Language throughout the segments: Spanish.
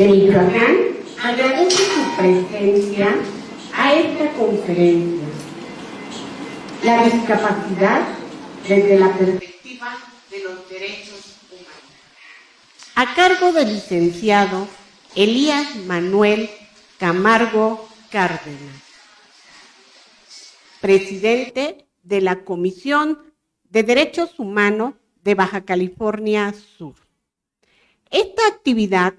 de Michoacán agradece su presencia a esta conferencia. La discapacidad desde la perspectiva de los derechos humanos. A cargo del licenciado Elías Manuel Camargo Cárdenas, presidente de la Comisión de Derechos Humanos de Baja California Sur. Esta actividad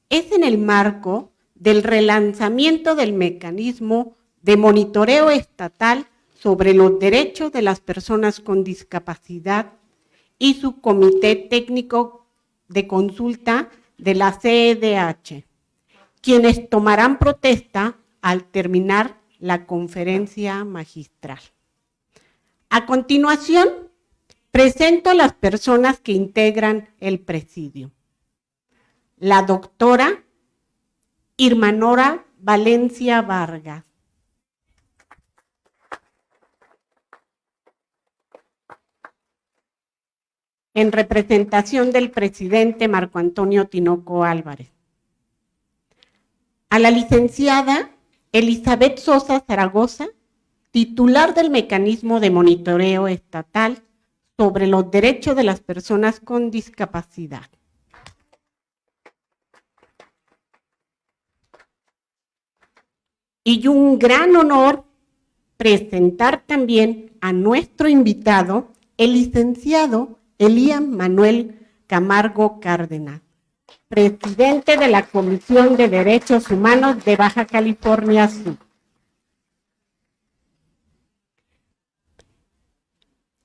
es en el marco del relanzamiento del mecanismo de monitoreo estatal sobre los derechos de las personas con discapacidad y su comité técnico de consulta de la CEDH, quienes tomarán protesta al terminar la conferencia magistral. A continuación, presento a las personas que integran el presidio. La doctora Irmanora Valencia Vargas. En representación del presidente Marco Antonio Tinoco Álvarez. A la licenciada Elizabeth Sosa Zaragoza, titular del mecanismo de monitoreo estatal sobre los derechos de las personas con discapacidad. Y un gran honor presentar también a nuestro invitado, el licenciado Elías Manuel Camargo Cárdenas, presidente de la Comisión de Derechos Humanos de Baja California Sur.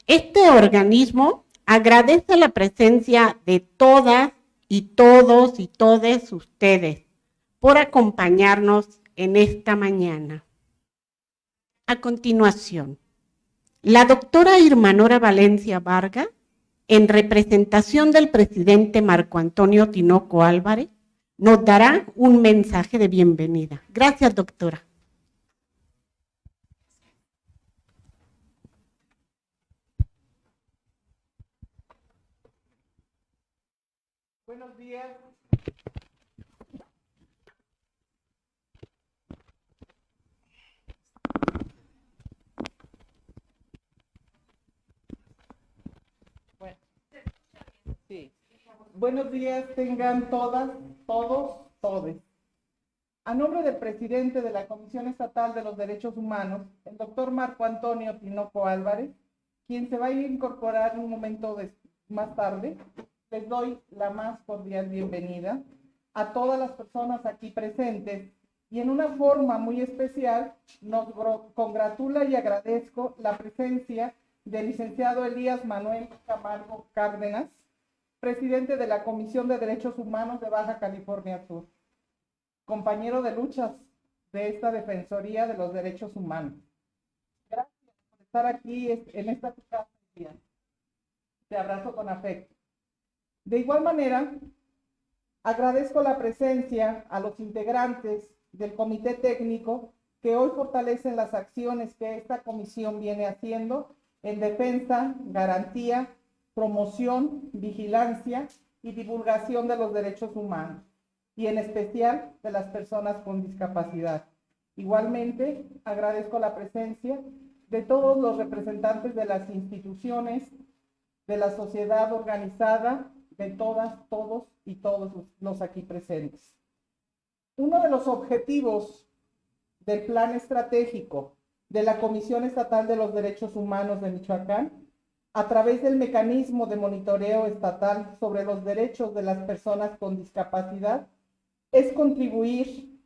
Este organismo agradece la presencia de todas y todos y todes ustedes por acompañarnos en esta mañana. A continuación, la doctora Irmanora Valencia Vargas, en representación del presidente Marco Antonio Tinoco Álvarez, nos dará un mensaje de bienvenida. Gracias, doctora. Buenos días. Sí. Buenos días tengan todas, todos, todes. A nombre del presidente de la Comisión Estatal de los Derechos Humanos, el doctor Marco Antonio Tinoco Álvarez, quien se va a incorporar un momento más tarde, les doy la más cordial bienvenida a todas las personas aquí presentes y en una forma muy especial nos congratula y agradezco la presencia del licenciado Elías Manuel Camargo Cárdenas, presidente de la Comisión de Derechos Humanos de Baja California Sur, compañero de luchas de esta Defensoría de los Derechos Humanos. Gracias por estar aquí en esta casa. Te abrazo con afecto. De igual manera, agradezco la presencia a los integrantes del comité técnico que hoy fortalecen las acciones que esta comisión viene haciendo en defensa, garantía, promoción, vigilancia y divulgación de los derechos humanos, y en especial de las personas con discapacidad. Igualmente, agradezco la presencia de todos los representantes de las instituciones, de la sociedad organizada, de todas, todos y todos los aquí presentes. Uno de los objetivos del plan estratégico de la Comisión Estatal de los Derechos Humanos de Michoacán, a través del mecanismo de monitoreo estatal sobre los derechos de las personas con discapacidad, es contribuir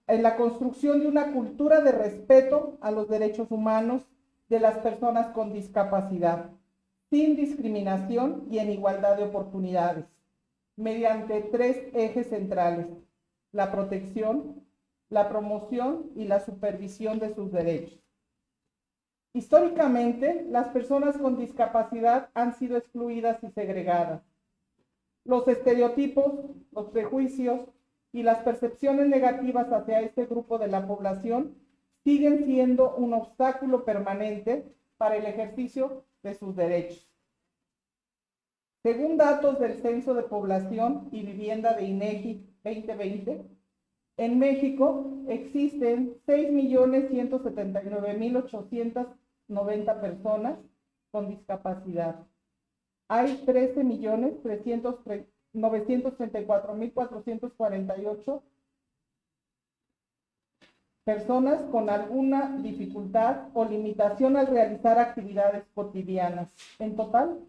en la construcción de una cultura de respeto a los derechos humanos de las personas con discapacidad, sin discriminación y en igualdad de oportunidades, mediante 3 ejes centrales: la protección, la promoción y la supervisión de sus derechos. Históricamente, las personas con discapacidad han sido excluidas y segregadas. Los estereotipos, los prejuicios y las percepciones negativas hacia este grupo de la población siguen siendo un obstáculo permanente para el ejercicio de sus derechos. Según datos del Censo de Población y Vivienda de INEGI 2020, en México existen 6.179.890 personas con discapacidad. Hay 13.934.448 personas con alguna dificultad o limitación al realizar actividades cotidianas. En total,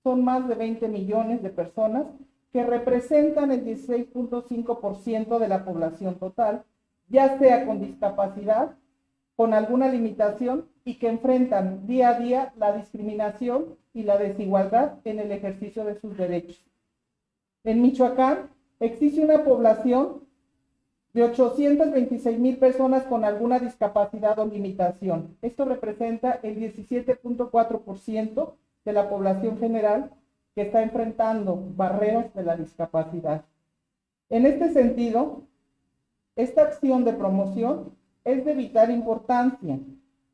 son más de 20 millones de personas que representan el 16.5% de la población total, ya sea con discapacidad, con alguna limitación y que enfrentan día a día la discriminación y la desigualdad en el ejercicio de sus derechos. En Michoacán existe una población de 826,000 personas con alguna discapacidad o limitación. Esto representa el 17.4% de la población general que está enfrentando barreras de la discapacidad. En este sentido, esta acción de promoción es de vital importancia,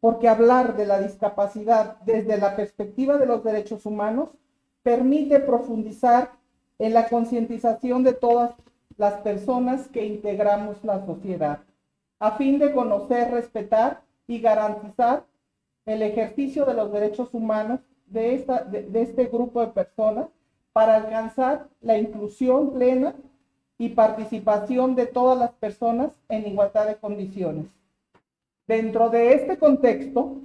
porque hablar de la discapacidad desde la perspectiva de los derechos humanos permite profundizar en la concientización de todas las personas que integramos la sociedad, a fin de conocer, respetar y garantizar el ejercicio de los derechos humanos de este grupo de personas para alcanzar la inclusión plena y participación de todas las personas en igualdad de condiciones. Dentro de este contexto,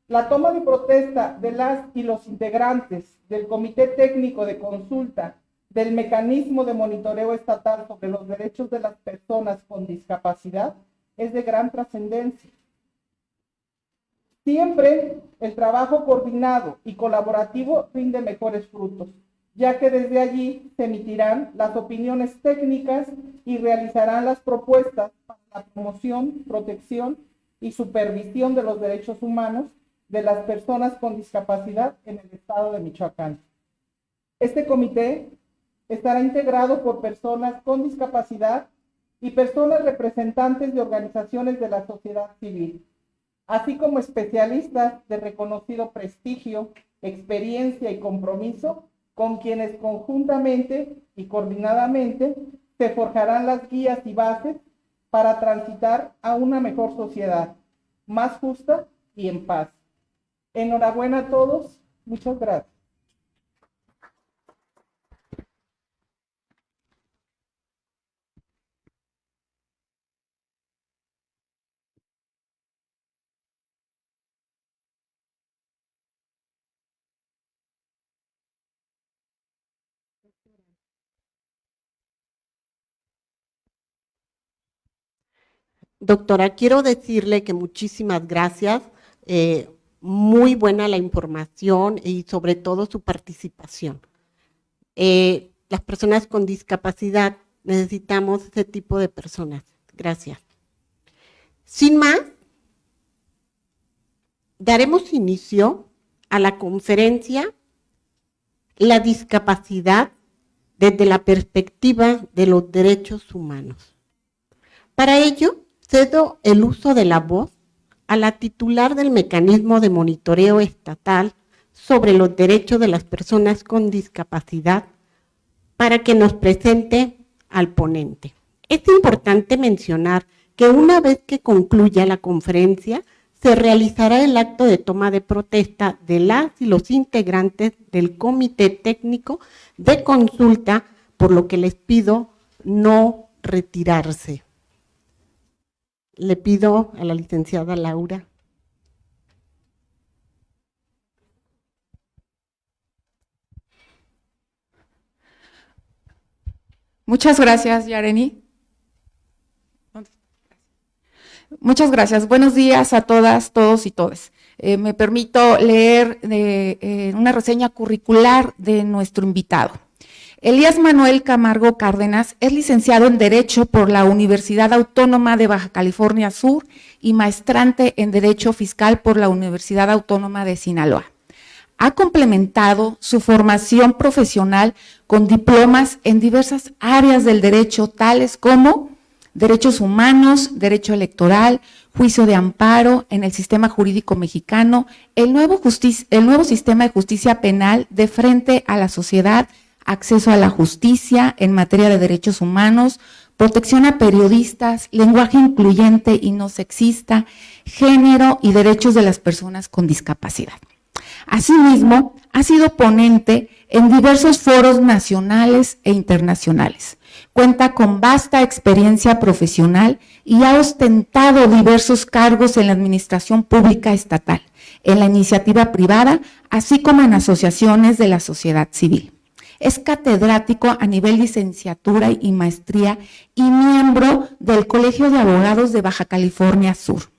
la toma de protesta de las y los integrantes del Comité Técnico de Consulta del Mecanismo de Monitoreo Estatal sobre los Derechos de las Personas con Discapacidad es de gran trascendencia. Siempre el trabajo coordinado y colaborativo rinde mejores frutos, ya que desde allí se emitirán las opiniones técnicas y realizarán las propuestas para la promoción, protección y supervisión de los derechos humanos de las personas con discapacidad en el estado de Michoacán. Este comité estará integrado por personas con discapacidad y personas representantes de organizaciones de la sociedad civil, así como especialistas de reconocido prestigio, experiencia y compromiso, con quienes conjuntamente y coordinadamente se forjarán las guías y bases para transitar a una mejor sociedad, más justa y en paz. Enhorabuena a todos, muchas gracias. Doctora, quiero decirle que muchísimas gracias, muy buena la información y sobre todo su participación. Las personas con discapacidad necesitamos ese tipo de personas. Gracias. Sin más, daremos inicio a la conferencia La discapacidad desde la perspectiva de los derechos humanos. Para ello, cedo el uso de la voz a la titular del Mecanismo de Monitoreo Estatal sobre los Derechos de las Personas con Discapacidad para que nos presente al ponente. Es importante mencionar que una vez que concluya la conferencia, se realizará el acto de toma de protesta de las y los integrantes del Comité Técnico de Consulta, por lo que les pido no retirarse. Le pido a la licenciada Laura. Muchas gracias, Yareni. Muchas gracias. Buenos días a todas, todos y todes. Me permito leer una reseña curricular de nuestro invitado. Elías Manuel Camargo Cárdenas es licenciado en Derecho por la Universidad Autónoma de Baja California Sur y maestrante en Derecho Fiscal por la Universidad Autónoma de Sinaloa. Ha complementado su formación profesional con diplomas en diversas áreas del derecho, tales como derechos humanos, derecho electoral, juicio de amparo en el sistema jurídico mexicano, el nuevo sistema de justicia penal de frente a la sociedad, acceso a la justicia en materia de derechos humanos, protección a periodistas, lenguaje incluyente y no sexista, género y derechos de las personas con discapacidad. Asimismo, ha sido ponente en diversos foros nacionales e internacionales. Cuenta con vasta experiencia profesional y ha ostentado diversos cargos en la administración pública estatal, en la iniciativa privada, así como en asociaciones de la sociedad civil. Es catedrático a nivel licenciatura y maestría y miembro del Colegio de Abogados de Baja California Sur.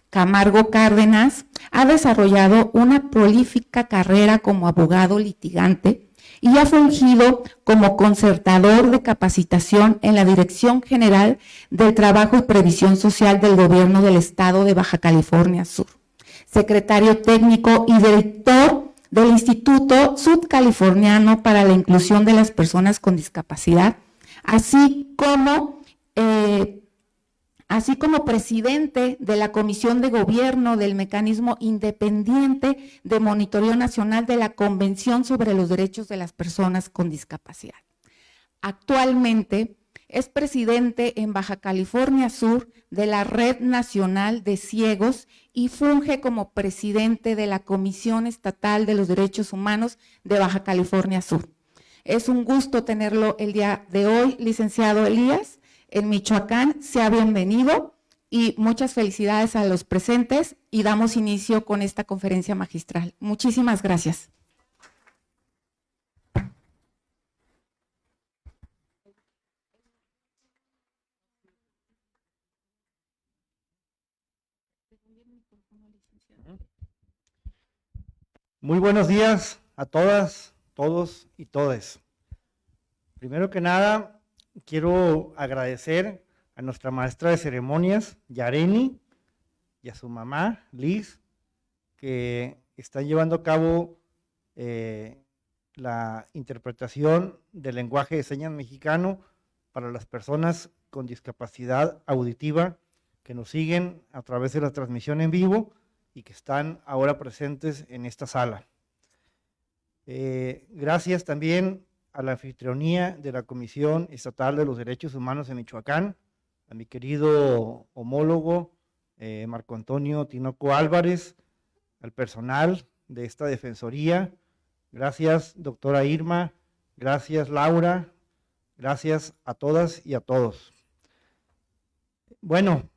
Camargo Cárdenas ha desarrollado una prolífica carrera como abogado litigante y ha fungido como concertador de capacitación en la Dirección General del Trabajo y Previsión Social del Gobierno del Estado de Baja California Sur, secretario técnico y director del Instituto Sudcaliforniano para la Inclusión de las Personas con Discapacidad, así como presidente de la Comisión de Gobierno del Mecanismo Independiente de Monitoreo Nacional de la Convención sobre los Derechos de las Personas con Discapacidad. Actualmente es presidente en Baja California Sur de la Red Nacional de Ciegos y funge como presidente de la Comisión Estatal de los Derechos Humanos de Baja California Sur. Es un gusto tenerlo el día de hoy, licenciado Elías. En Michoacán, sea bienvenido y muchas felicidades a los presentes y damos inicio con esta conferencia magistral. Muchísimas gracias. Muy buenos días a todas, todos y todes. Primero que nada, quiero agradecer a nuestra maestra de ceremonias, Yareni, y a su mamá, Liz, que están llevando a cabo la interpretación del lenguaje de señas mexicano para las personas con discapacidad auditiva que nos siguen a través de la transmisión en vivo y que están ahora presentes en esta sala. Gracias también a la anfitrionía de la Comisión Estatal de los Derechos Humanos de Michoacán, a mi querido homólogo Marco Antonio Tinoco Álvarez, al personal de esta defensoría. Gracias, doctora Irma, gracias, Laura, gracias a todas y a todos. Bueno,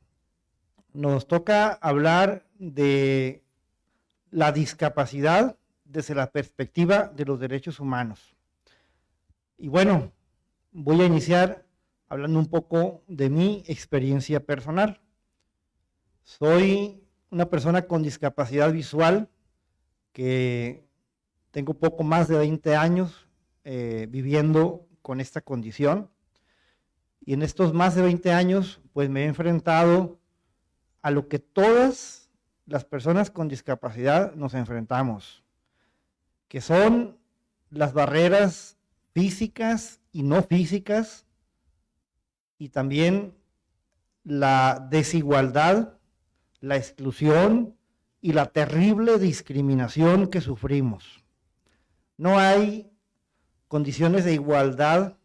nos toca hablar de la discapacidad desde la perspectiva de los derechos humanos. Y bueno, voy a iniciar hablando un poco de mi experiencia personal. Soy una persona con discapacidad visual que tengo poco más de 20 años viviendo con esta condición. Y en estos más de 20 años, pues me he enfrentado a lo que todas las personas con discapacidad nos enfrentamos, que son las barreras físicas y no físicas, y también la desigualdad, la exclusión y la terrible discriminación que sufrimos. No hay condiciones de igualdad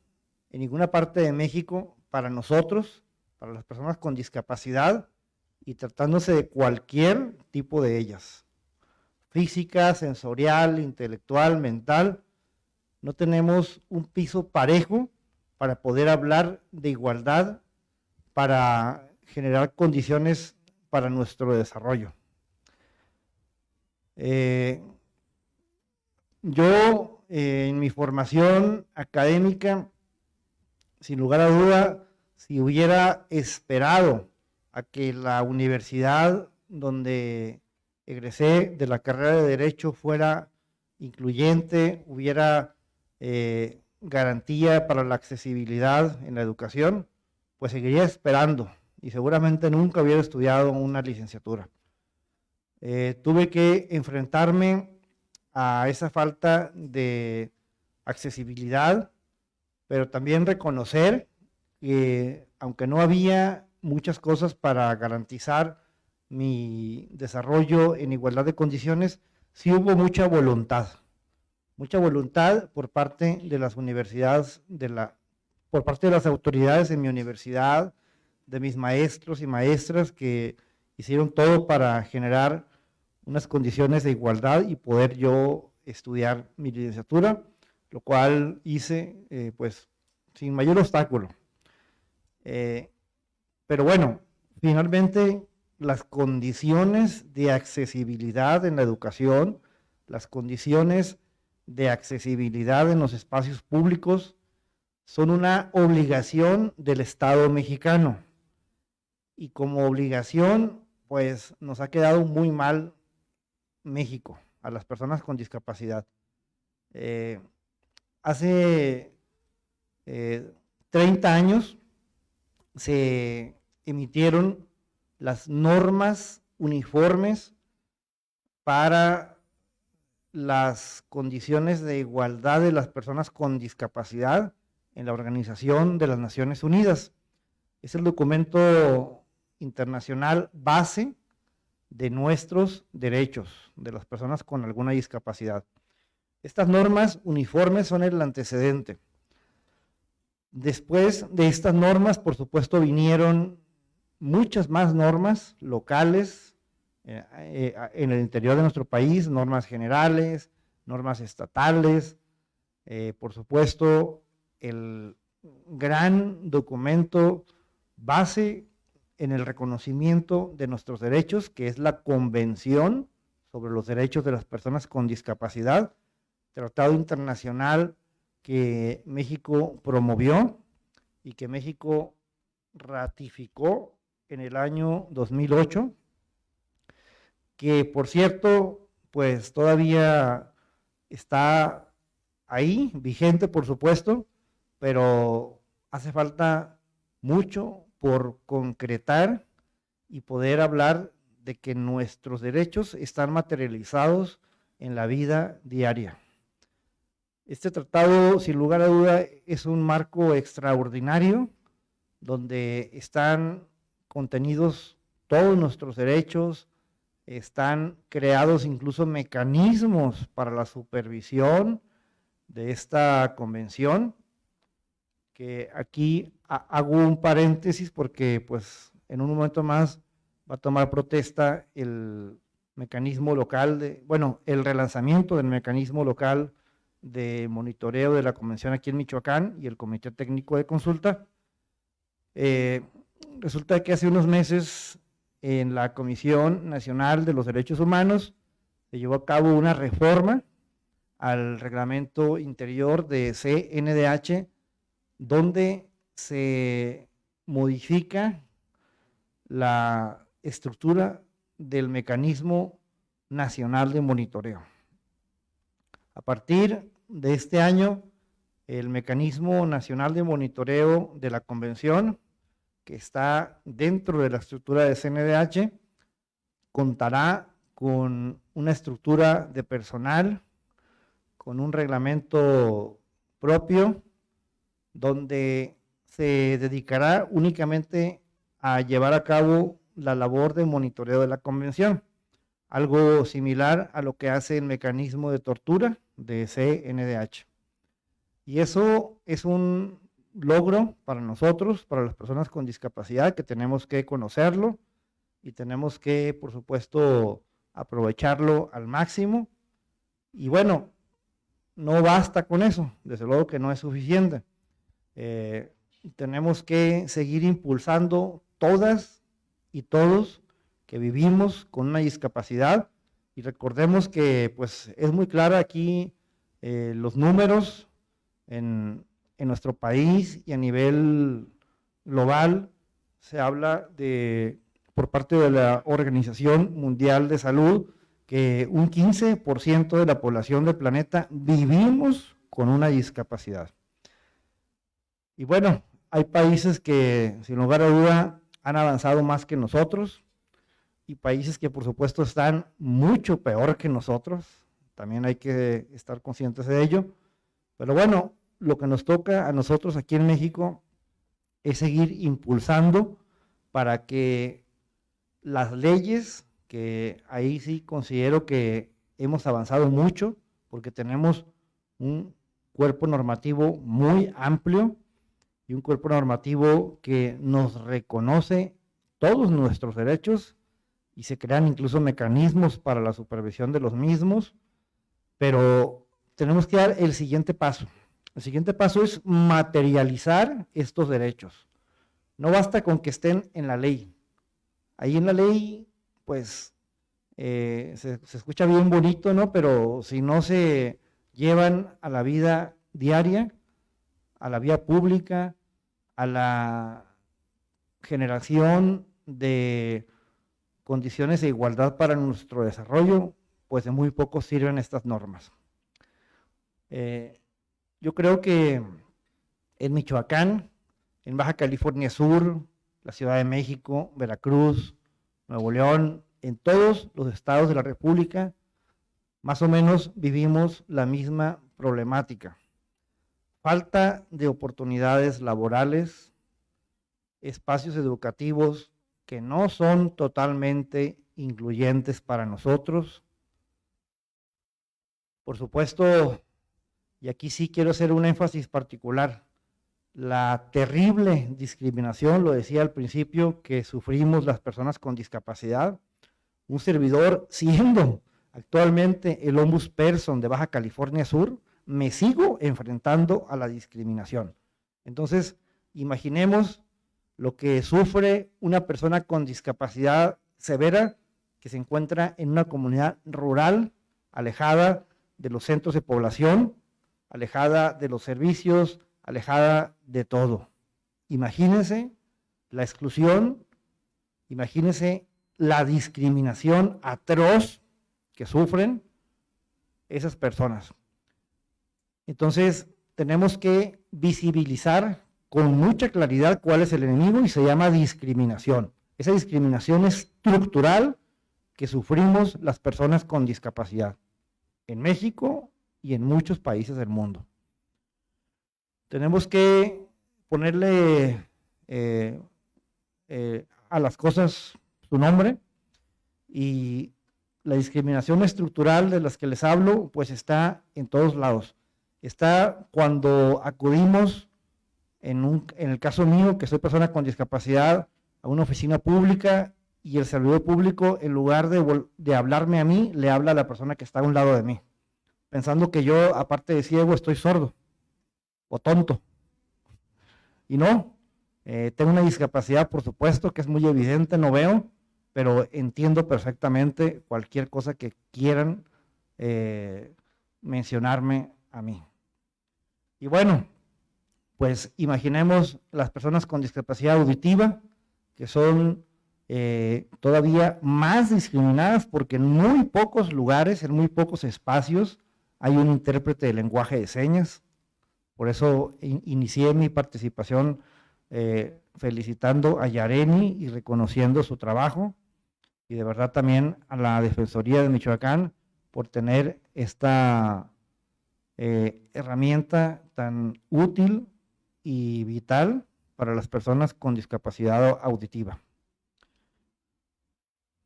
en ninguna parte de México para nosotros, para las personas con discapacidad, y tratándose de cualquier tipo de ellas, física, sensorial, intelectual, mental. No tenemos un piso parejo para poder hablar de igualdad, para generar condiciones para nuestro desarrollo. Yo, en mi formación académica, sin lugar a duda, si hubiera esperado a que la universidad donde egresé de la carrera de Derecho fuera incluyente, hubiera garantía para la accesibilidad en la educación, pues seguiría esperando y seguramente nunca hubiera estudiado una licenciatura. Tuve que enfrentarme a esa falta de accesibilidad, pero también reconocer que aunque no había muchas cosas para garantizar mi desarrollo en igualdad de condiciones, sí hubo mucha voluntad por parte de las universidades, por parte de las autoridades en mi universidad, de mis maestros y maestras que hicieron todo para generar unas condiciones de igualdad y poder yo estudiar mi licenciatura, lo cual hice pues sin mayor obstáculo. Pero bueno, finalmente las condiciones de accesibilidad en la educación, las condiciones de accesibilidad en los espacios públicos son una obligación del Estado mexicano. Y como obligación, pues nos ha quedado muy mal México, a las personas con discapacidad. Hace 30 años se emitieron las normas uniformes para las condiciones de igualdad de las personas con discapacidad en la Organización de las Naciones Unidas. Es el documento internacional base de nuestros derechos de las personas con alguna discapacidad. Estas normas uniformes son el antecedente. Después de estas normas, por supuesto, vinieron muchas más normas locales en el interior de nuestro país, normas generales, normas estatales, por supuesto, el gran documento base en el reconocimiento de nuestros derechos, que es la Convención sobre los Derechos de las Personas con Discapacidad, tratado internacional que México promovió y que México ratificó en el año 2008, que por cierto, pues todavía está ahí, vigente por supuesto, pero hace falta mucho por concretar y poder hablar de que nuestros derechos están materializados en la vida diaria. Este tratado, sin lugar a duda, es un marco extraordinario donde están contenidos todos nuestros derechos, están creados incluso mecanismos para la supervisión de esta convención, que aquí hago un paréntesis porque pues en un momento más va a tomar protesta el mecanismo local, el relanzamiento del mecanismo local de monitoreo de la convención aquí en Michoacán y el Comité Técnico de Consulta. Resulta que hace unos meses en la Comisión Nacional de los Derechos Humanos se llevó a cabo una reforma al reglamento interior de CNDH, donde se modifica la estructura del mecanismo nacional de monitoreo. A partir de este año, el mecanismo nacional de monitoreo de la convención, que está dentro de la estructura de CNDH, contará con una estructura de personal, con un reglamento propio, donde se dedicará únicamente a llevar a cabo la labor de monitoreo de la convención, algo similar a lo que hace el mecanismo de tortura de CNDH. Y eso es un logro para nosotros, para las personas con discapacidad, que tenemos que conocerlo y tenemos que, por supuesto, aprovecharlo al máximo. Y bueno, no basta con eso, desde luego que no es suficiente. Tenemos que seguir impulsando todas y todos que vivimos con una discapacidad, y recordemos que pues es muy clara aquí los números en nuestro país y a nivel global. Se habla por parte de la Organización Mundial de Salud que un 15% de la población del planeta vivimos con una discapacidad. Y bueno, hay países que sin lugar a duda han avanzado más que nosotros y países que por supuesto están mucho peor que nosotros. También hay que estar conscientes de ello. Pero bueno, lo que nos toca a nosotros aquí en México es seguir impulsando para que las leyes, que ahí sí considero que hemos avanzado mucho, porque tenemos un cuerpo normativo muy amplio y un cuerpo normativo que nos reconoce todos nuestros derechos y se crean incluso mecanismos para la supervisión de los mismos, pero tenemos que dar el siguiente paso. El siguiente paso es materializar estos derechos. No basta con que estén en la ley. Ahí en la ley, pues, se escucha bien bonito, ¿no? Pero si no se llevan a la vida diaria, a la vía pública, a la generación de condiciones de igualdad para nuestro desarrollo, pues de muy poco sirven estas normas. Yo creo que en Michoacán, en Baja California Sur, la Ciudad de México, Veracruz, Nuevo León, en todos los estados de la República, más o menos vivimos la misma problemática. Falta de oportunidades laborales, espacios educativos que no son totalmente incluyentes para nosotros. Por supuesto, y aquí sí quiero hacer un énfasis particular, la terrible discriminación, lo decía al principio, que sufrimos las personas con discapacidad. Un servidor, siendo actualmente el ombudsperson de Baja California Sur, me sigo enfrentando a la discriminación. Entonces, imaginemos lo que sufre una persona con discapacidad severa que se encuentra en una comunidad rural, alejada de los centros de población, alejada de los servicios, alejada de todo. Imagínense la exclusión, imagínense la discriminación atroz que sufren esas personas. Entonces, tenemos que visibilizar con mucha claridad cuál es el enemigo y se llama discriminación. Esa discriminación estructural que sufrimos las personas con discapacidad en México y en muchos países del mundo. Tenemos que ponerle a las cosas su nombre, y la discriminación estructural de las que les hablo pues está en todos lados. Está cuando acudimos, en el caso mío, que soy persona con discapacidad, a una oficina pública y el servidor público, en lugar de hablarme a mí, le habla a la persona que está a un lado de mí, pensando que yo, aparte de ciego, estoy sordo o tonto. Y no, tengo una discapacidad, por supuesto, que es muy evidente, no veo, pero entiendo perfectamente cualquier cosa que quieran mencionarme a mí. Y bueno, pues imaginemos las personas con discapacidad auditiva, que son todavía más discriminadas, porque en muy pocos lugares, en muy pocos espacios, hay un intérprete de lenguaje de señas. Por eso inicié mi participación felicitando a Yareni y reconociendo su trabajo, y de verdad también a la Defensoría de Michoacán por tener esta herramienta tan útil y vital para las personas con discapacidad auditiva.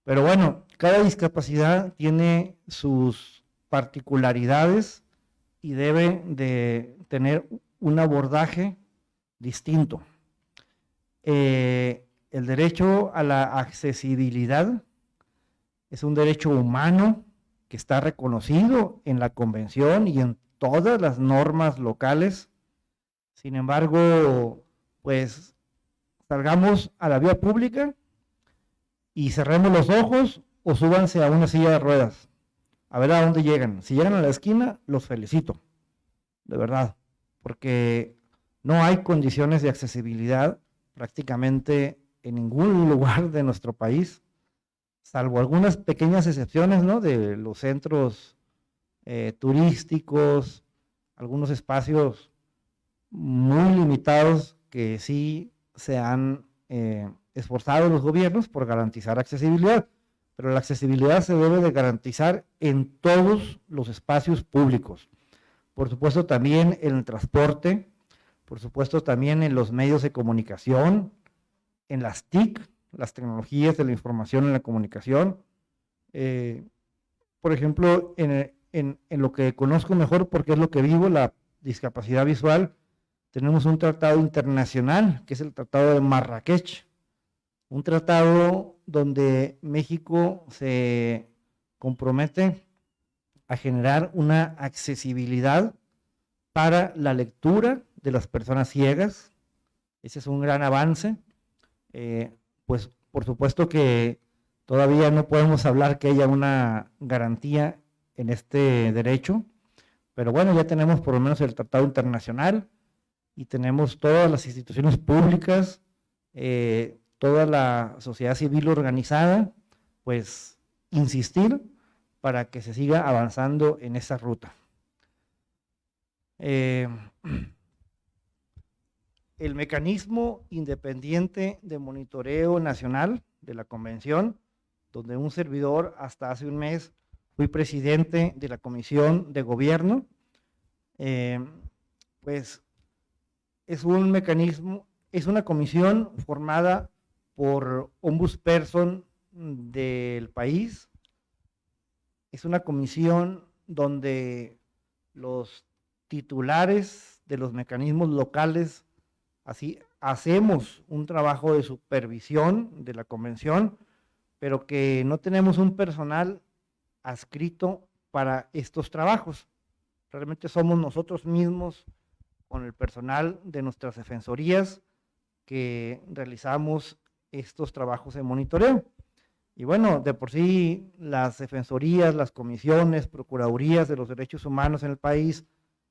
Pero bueno, cada discapacidad tiene sus particularidades y debe de tener un abordaje distinto. El derecho a la accesibilidad es un derecho humano que está reconocido en la Convención y en todas las normas locales. Sin embargo, pues salgamos a la vía pública y cerremos los ojos o súbanse a una silla de ruedas a ver a dónde llegan. Si llegan a la esquina, los felicito, de verdad, porque no hay condiciones de accesibilidad prácticamente en ningún lugar de nuestro país, salvo algunas pequeñas excepciones, ¿no?, de los centros turísticos, algunos espacios muy limitados que sí se han esforzado los gobiernos por garantizar accesibilidad, pero la accesibilidad se debe de garantizar en todos los espacios públicos. Por supuesto, también en el transporte, por supuesto también en los medios de comunicación, en las TIC, las tecnologías de la información y la comunicación. Por ejemplo, en lo que conozco mejor, porque es lo que vivo, la discapacidad visual, tenemos un tratado internacional, que es el Tratado de Marrakech, un tratado donde México se compromete a generar una accesibilidad para la lectura de las personas ciegas. Ese es un gran avance. Pues por supuesto que todavía no podemos hablar que haya una garantía en este derecho, pero bueno, ya tenemos por lo menos el Tratado Internacional y tenemos todas las instituciones públicas, toda la sociedad civil organizada, pues insistir para que se siga avanzando en esa ruta. El mecanismo independiente de monitoreo nacional de la convención, donde un servidor hasta hace un mes fui presidente de la comisión de gobierno, pues es un mecanismo, es una comisión formada por ombudsperson del país. Es una comisión donde los titulares de los mecanismos locales así hacemos un trabajo de supervisión de la convención, pero que no tenemos un personal adscrito para estos trabajos. Realmente somos nosotros mismos, con el personal de nuestras defensorías, que realizamos estos trabajos de monitoreo. Y bueno, de por sí las defensorías, las comisiones, procuradurías de los derechos humanos en el país,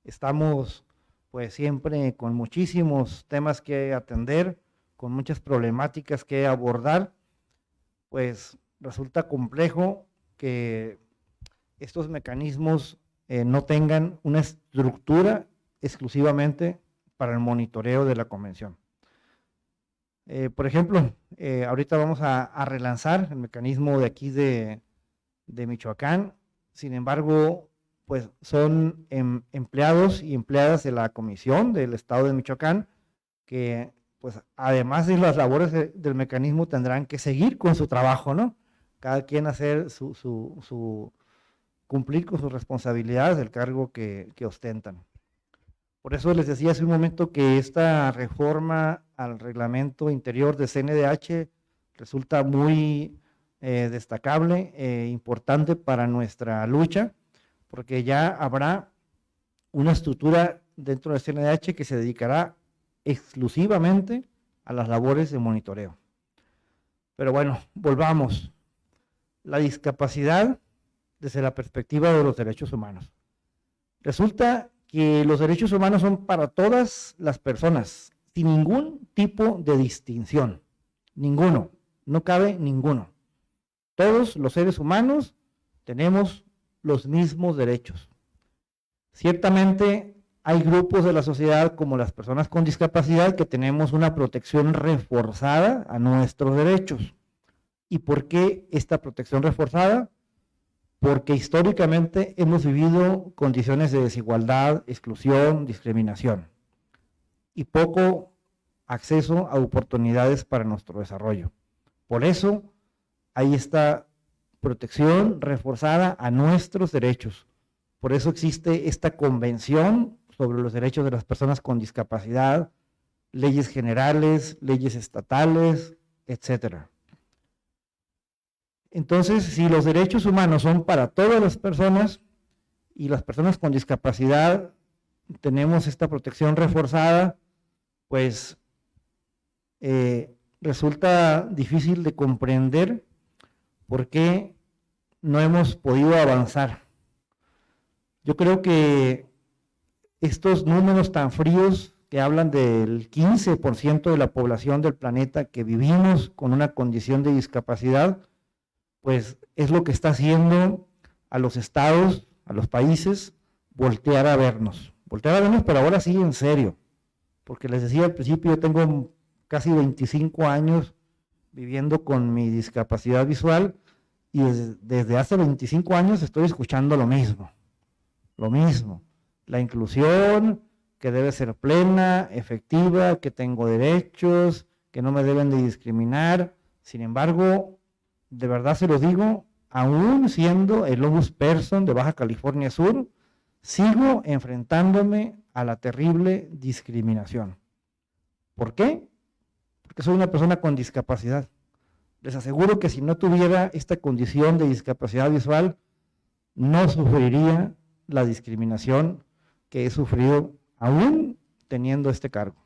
estamos pues siempre con muchísimos temas que atender, con muchas problemáticas que abordar, pues resulta complejo que estos mecanismos no tengan una estructura exclusivamente para el monitoreo de la convención. Por ejemplo, ahorita vamos a relanzar el mecanismo de aquí de Michoacán. Sin embargo, pues son empleados y empleadas de la comisión del estado de Michoacán que, pues además de las labores del mecanismo, tendrán que seguir con su trabajo, ¿no? Cada quien hacer cumplir con sus responsabilidades del cargo que ostentan. Por eso les decía hace un momento que esta reforma al reglamento interior de CNDH resulta muy destacable e importante para nuestra lucha, porque ya habrá una estructura dentro de CNDH que se dedicará exclusivamente a las labores de monitoreo. Pero bueno, volvamos. La discapacidad desde la perspectiva de los derechos humanos. Resulta que los derechos humanos son para todas las personas, sin ningún tipo de distinción. Ninguno, no cabe ninguno. Todos los seres humanos tenemos los mismos derechos. Ciertamente hay grupos de la sociedad, como las personas con discapacidad, que tenemos una protección reforzada a nuestros derechos. ¿Y por qué esta protección reforzada? Porque históricamente hemos vivido condiciones de desigualdad, exclusión, discriminación y poco acceso a oportunidades para nuestro desarrollo. Por eso hay esta protección reforzada a nuestros derechos. Por eso existe esta convención sobre los derechos de las personas con discapacidad, leyes generales, leyes estatales, etcétera. Entonces, si los derechos humanos son para todas las personas y las personas con discapacidad tenemos esta protección reforzada, pues resulta difícil de comprender por qué no hemos podido avanzar. Yo creo que estos números tan fríos que hablan del 15% de la población del planeta que vivimos con una condición de discapacidad, pues es lo que está haciendo a los estados, a los países, voltear a vernos, pero ahora sí en serio, porque les decía al principio, yo tengo casi 25 años viviendo con mi discapacidad visual y desde hace 25 años estoy escuchando lo mismo, la inclusión, que debe ser plena, efectiva, que tengo derechos, que no me deben de discriminar. Sin embargo, de verdad se lo digo, aún siendo el ombudsperson de Baja California Sur, sigo enfrentándome a la terrible discriminación. ¿Por qué? Porque soy una persona con discapacidad. Les aseguro que si no tuviera esta condición de discapacidad visual, no sufriría la discriminación que he sufrido aún teniendo este cargo.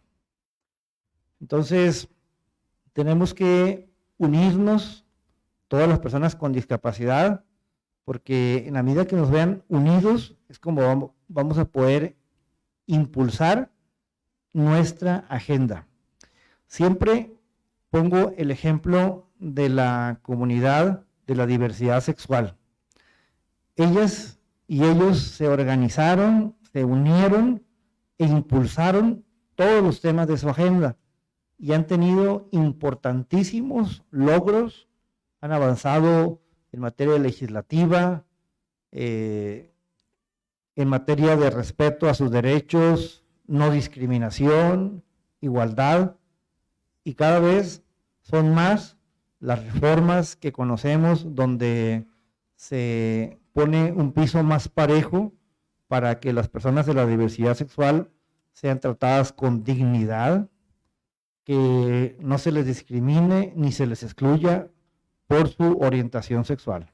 Entonces, tenemos que unirnos todas las personas con discapacidad, porque en la medida que nos vean unidos es como vamos a poder impulsar nuestra agenda. Siempre pongo el ejemplo de la comunidad de la diversidad sexual. Ellas y ellos se organizaron, se unieron e impulsaron todos los temas de su agenda y han tenido importantísimos logros, han avanzado en materia legislativa, en materia de respeto a sus derechos, no discriminación, igualdad, y cada vez son más las reformas que conocemos donde se pone un piso más parejo para que las personas de la diversidad sexual sean tratadas con dignidad, que no se les discrimine ni se les excluya por su orientación sexual.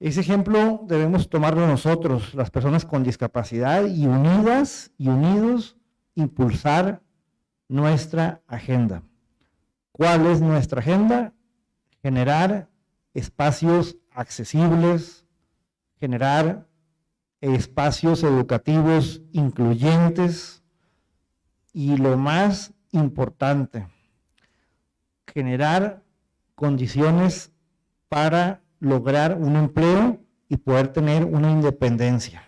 Ese ejemplo debemos tomarlo nosotros, las personas con discapacidad, y unidas y unidos impulsar nuestra agenda. ¿Cuál es nuestra agenda? Generar espacios accesibles, generar espacios educativos incluyentes y, lo más importante, generar condiciones para lograr un empleo y poder tener una independencia.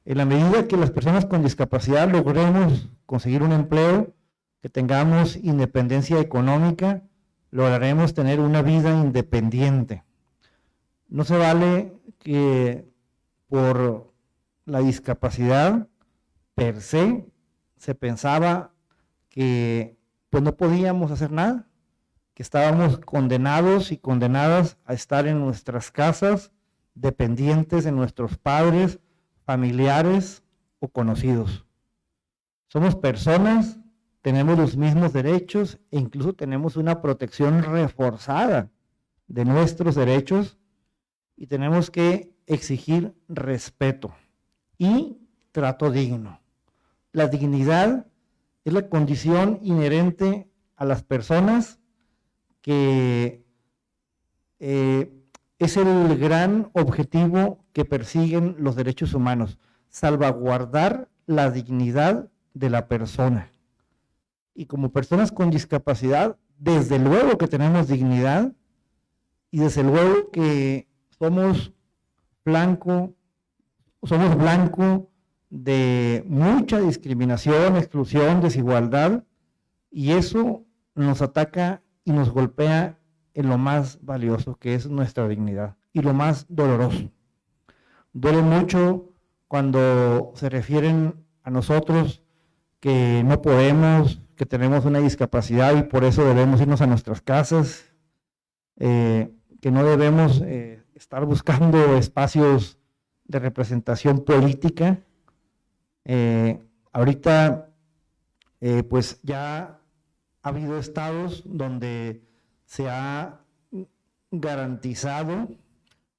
En la medida que las personas con discapacidad logremos conseguir un empleo, que tengamos independencia económica, lograremos tener una vida independiente. No se vale que por la discapacidad per se pensaba que pues no podíamos hacer nada, que estábamos condenados y condenadas a estar en nuestras casas, dependientes de nuestros padres, familiares o conocidos. Somos personas, tenemos los mismos derechos e incluso tenemos una protección reforzada de nuestros derechos y tenemos que exigir respeto y trato digno. La dignidad es la condición inherente a las personas que es el gran objetivo que persiguen los derechos humanos, salvaguardar la dignidad de la persona. Y como personas con discapacidad, desde luego que tenemos dignidad y desde luego que somos blanco de mucha discriminación, exclusión, desigualdad, y eso nos ataca y nos golpea en lo más valioso, que es nuestra dignidad, y lo más doloroso. Duele mucho cuando se refieren a nosotros que no podemos, que tenemos una discapacidad y por eso debemos irnos a nuestras casas, que no debemos estar buscando espacios de representación política. Ahorita pues ya ha habido estados donde se ha garantizado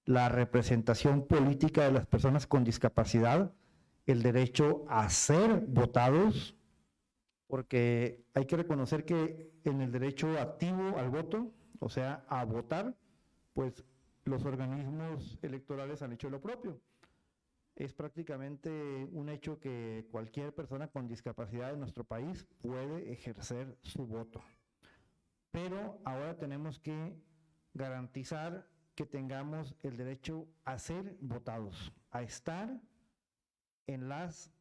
la representación política de las personas con discapacidad, el derecho a ser votados, porque hay que reconocer que en el derecho activo al voto, o sea, a votar, pues los organismos electorales han hecho lo propio. Es prácticamente un hecho que cualquier persona con discapacidad en nuestro país puede ejercer su voto. Pero ahora tenemos que garantizar que tengamos el derecho a ser votados, a estar en las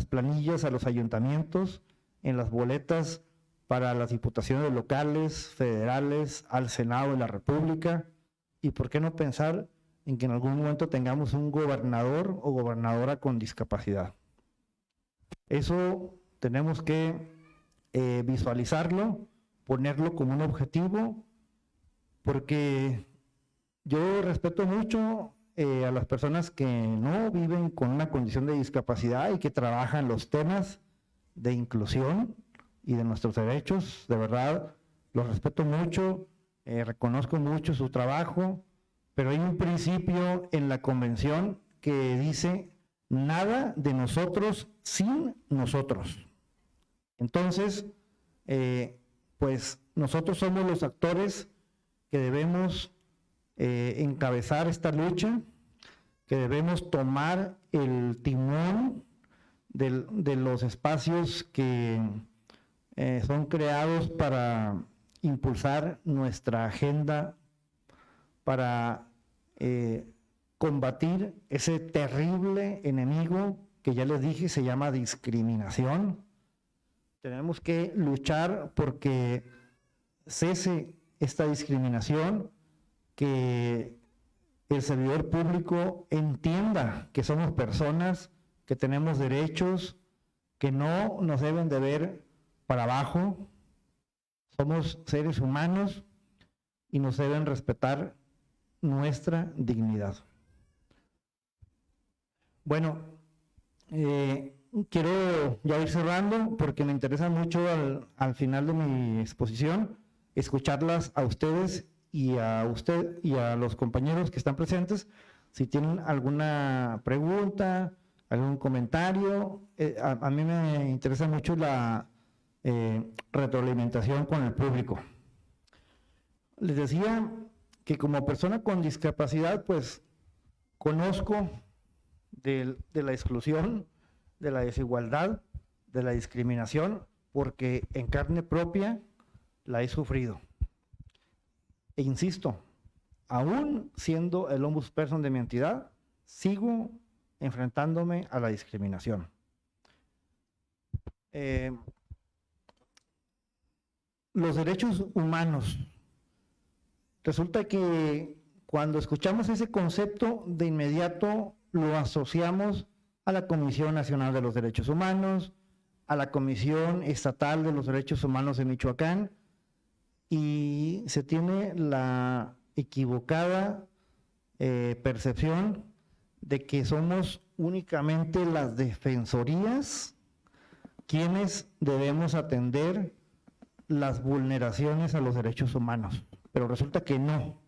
planillas a los ayuntamientos, en las boletas para las diputaciones locales, federales, al Senado de la República, y por qué no pensar en que en algún momento tengamos un gobernador o gobernadora con discapacidad. Eso tenemos que visualizarlo, ponerlo como un objetivo, porque yo respeto mucho a las personas que no viven con una condición de discapacidad y que trabajan los temas de inclusión y de nuestros derechos. De verdad, los respeto mucho, reconozco mucho su trabajo, pero hay un principio en la convención que dice: nada de nosotros sin nosotros. Entonces, pues nosotros somos los actores que debemos encabezar esta lucha, que debemos tomar el timón de los espacios que son creados para impulsar nuestra agenda, para combatir ese terrible enemigo que ya les dije se llama discriminación. Tenemos que luchar porque cese esta discriminación, que el servidor público entienda que somos personas, que tenemos derechos, que no nos deben de ver para abajo. Somos seres humanos y nos deben respetar nuestra dignidad. Bueno, quiero ya ir cerrando porque me interesa mucho al final de mi exposición escucharlas a ustedes y a los compañeros que están presentes. Si tienen alguna pregunta, algún comentario, a mí me interesa mucho la retroalimentación con el público. Les decía que como persona con discapacidad, pues conozco de la exclusión, de la desigualdad, de la discriminación, porque en carne propia la he sufrido. E insisto, aún siendo el ombudsperson de mi entidad, sigo enfrentándome a la discriminación. Los derechos humanos. Resulta que cuando escuchamos ese concepto, de inmediato lo asociamos a la Comisión Nacional de los Derechos Humanos, a la Comisión Estatal de los Derechos Humanos de Michoacán, y se tiene la equivocada percepción de que somos únicamente las defensorías quienes debemos atender las vulneraciones a los derechos humanos, pero resulta que no.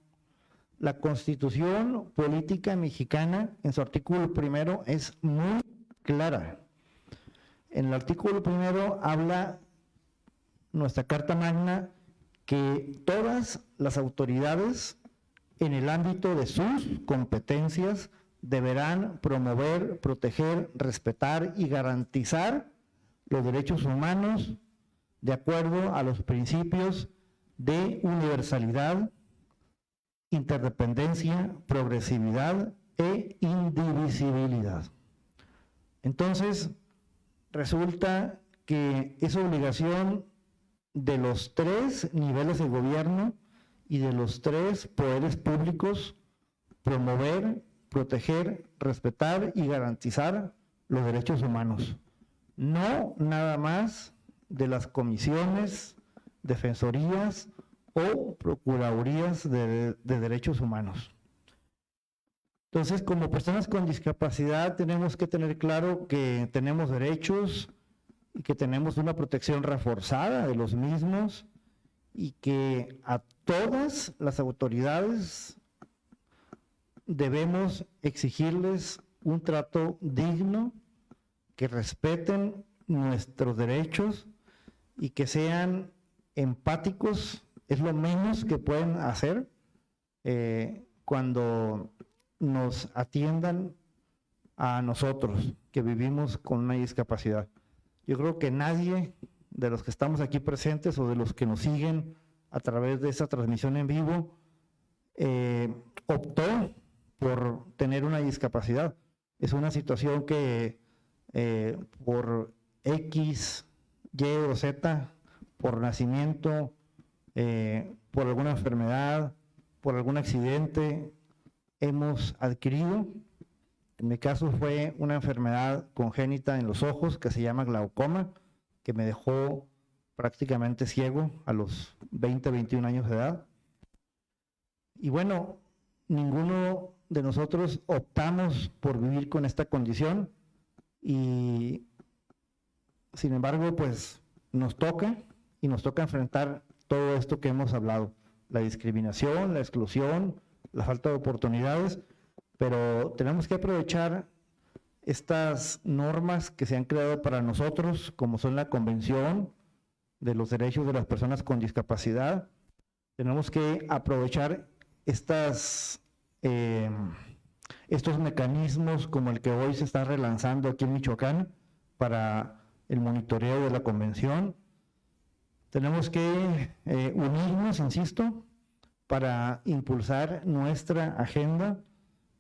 La Constitución Política Mexicana, en su artículo 1, es muy clara. En el artículo 1 habla nuestra Carta Magna que todas las autoridades en el ámbito de sus competencias deberán promover, proteger, respetar y garantizar los derechos humanos de acuerdo a los principios de universalidad, interdependencia, progresividad e indivisibilidad. Entonces, resulta que es obligación de los 3 niveles de gobierno y de los 3 poderes públicos promover, proteger, respetar y garantizar los derechos humanos. No nada más de las comisiones, defensorías o procuradurías de derechos humanos. Entonces, como personas con discapacidad, tenemos que tener claro que tenemos derechos y que tenemos una protección reforzada de los mismos, y que a todas las autoridades debemos exigirles un trato digno, que respeten nuestros derechos y que sean empáticos. Es lo menos que pueden hacer cuando nos atiendan a nosotros que vivimos con una discapacidad. Yo creo que nadie de los que estamos aquí presentes o de los que nos siguen a través de esta transmisión en vivo optó por tener una discapacidad. Es una situación que por X, Y o Z, por nacimiento, por alguna enfermedad, por algún accidente, hemos adquirido. En mi caso fue una enfermedad congénita en los ojos que se llama glaucoma, que me dejó prácticamente ciego a los 20, 21 años de edad. Y bueno, ninguno de nosotros optamos por vivir con esta condición y sin embargo, pues nos toca enfrentar todo esto que hemos hablado, la discriminación, la exclusión, la falta de oportunidades, pero tenemos que aprovechar estas normas que se han creado para nosotros, como son la Convención de los Derechos de las Personas con Discapacidad. Tenemos que aprovechar estos mecanismos como el que hoy se está relanzando aquí en Michoacán para el monitoreo de la Convención. Tenemos que unirnos, insisto, para impulsar nuestra agenda,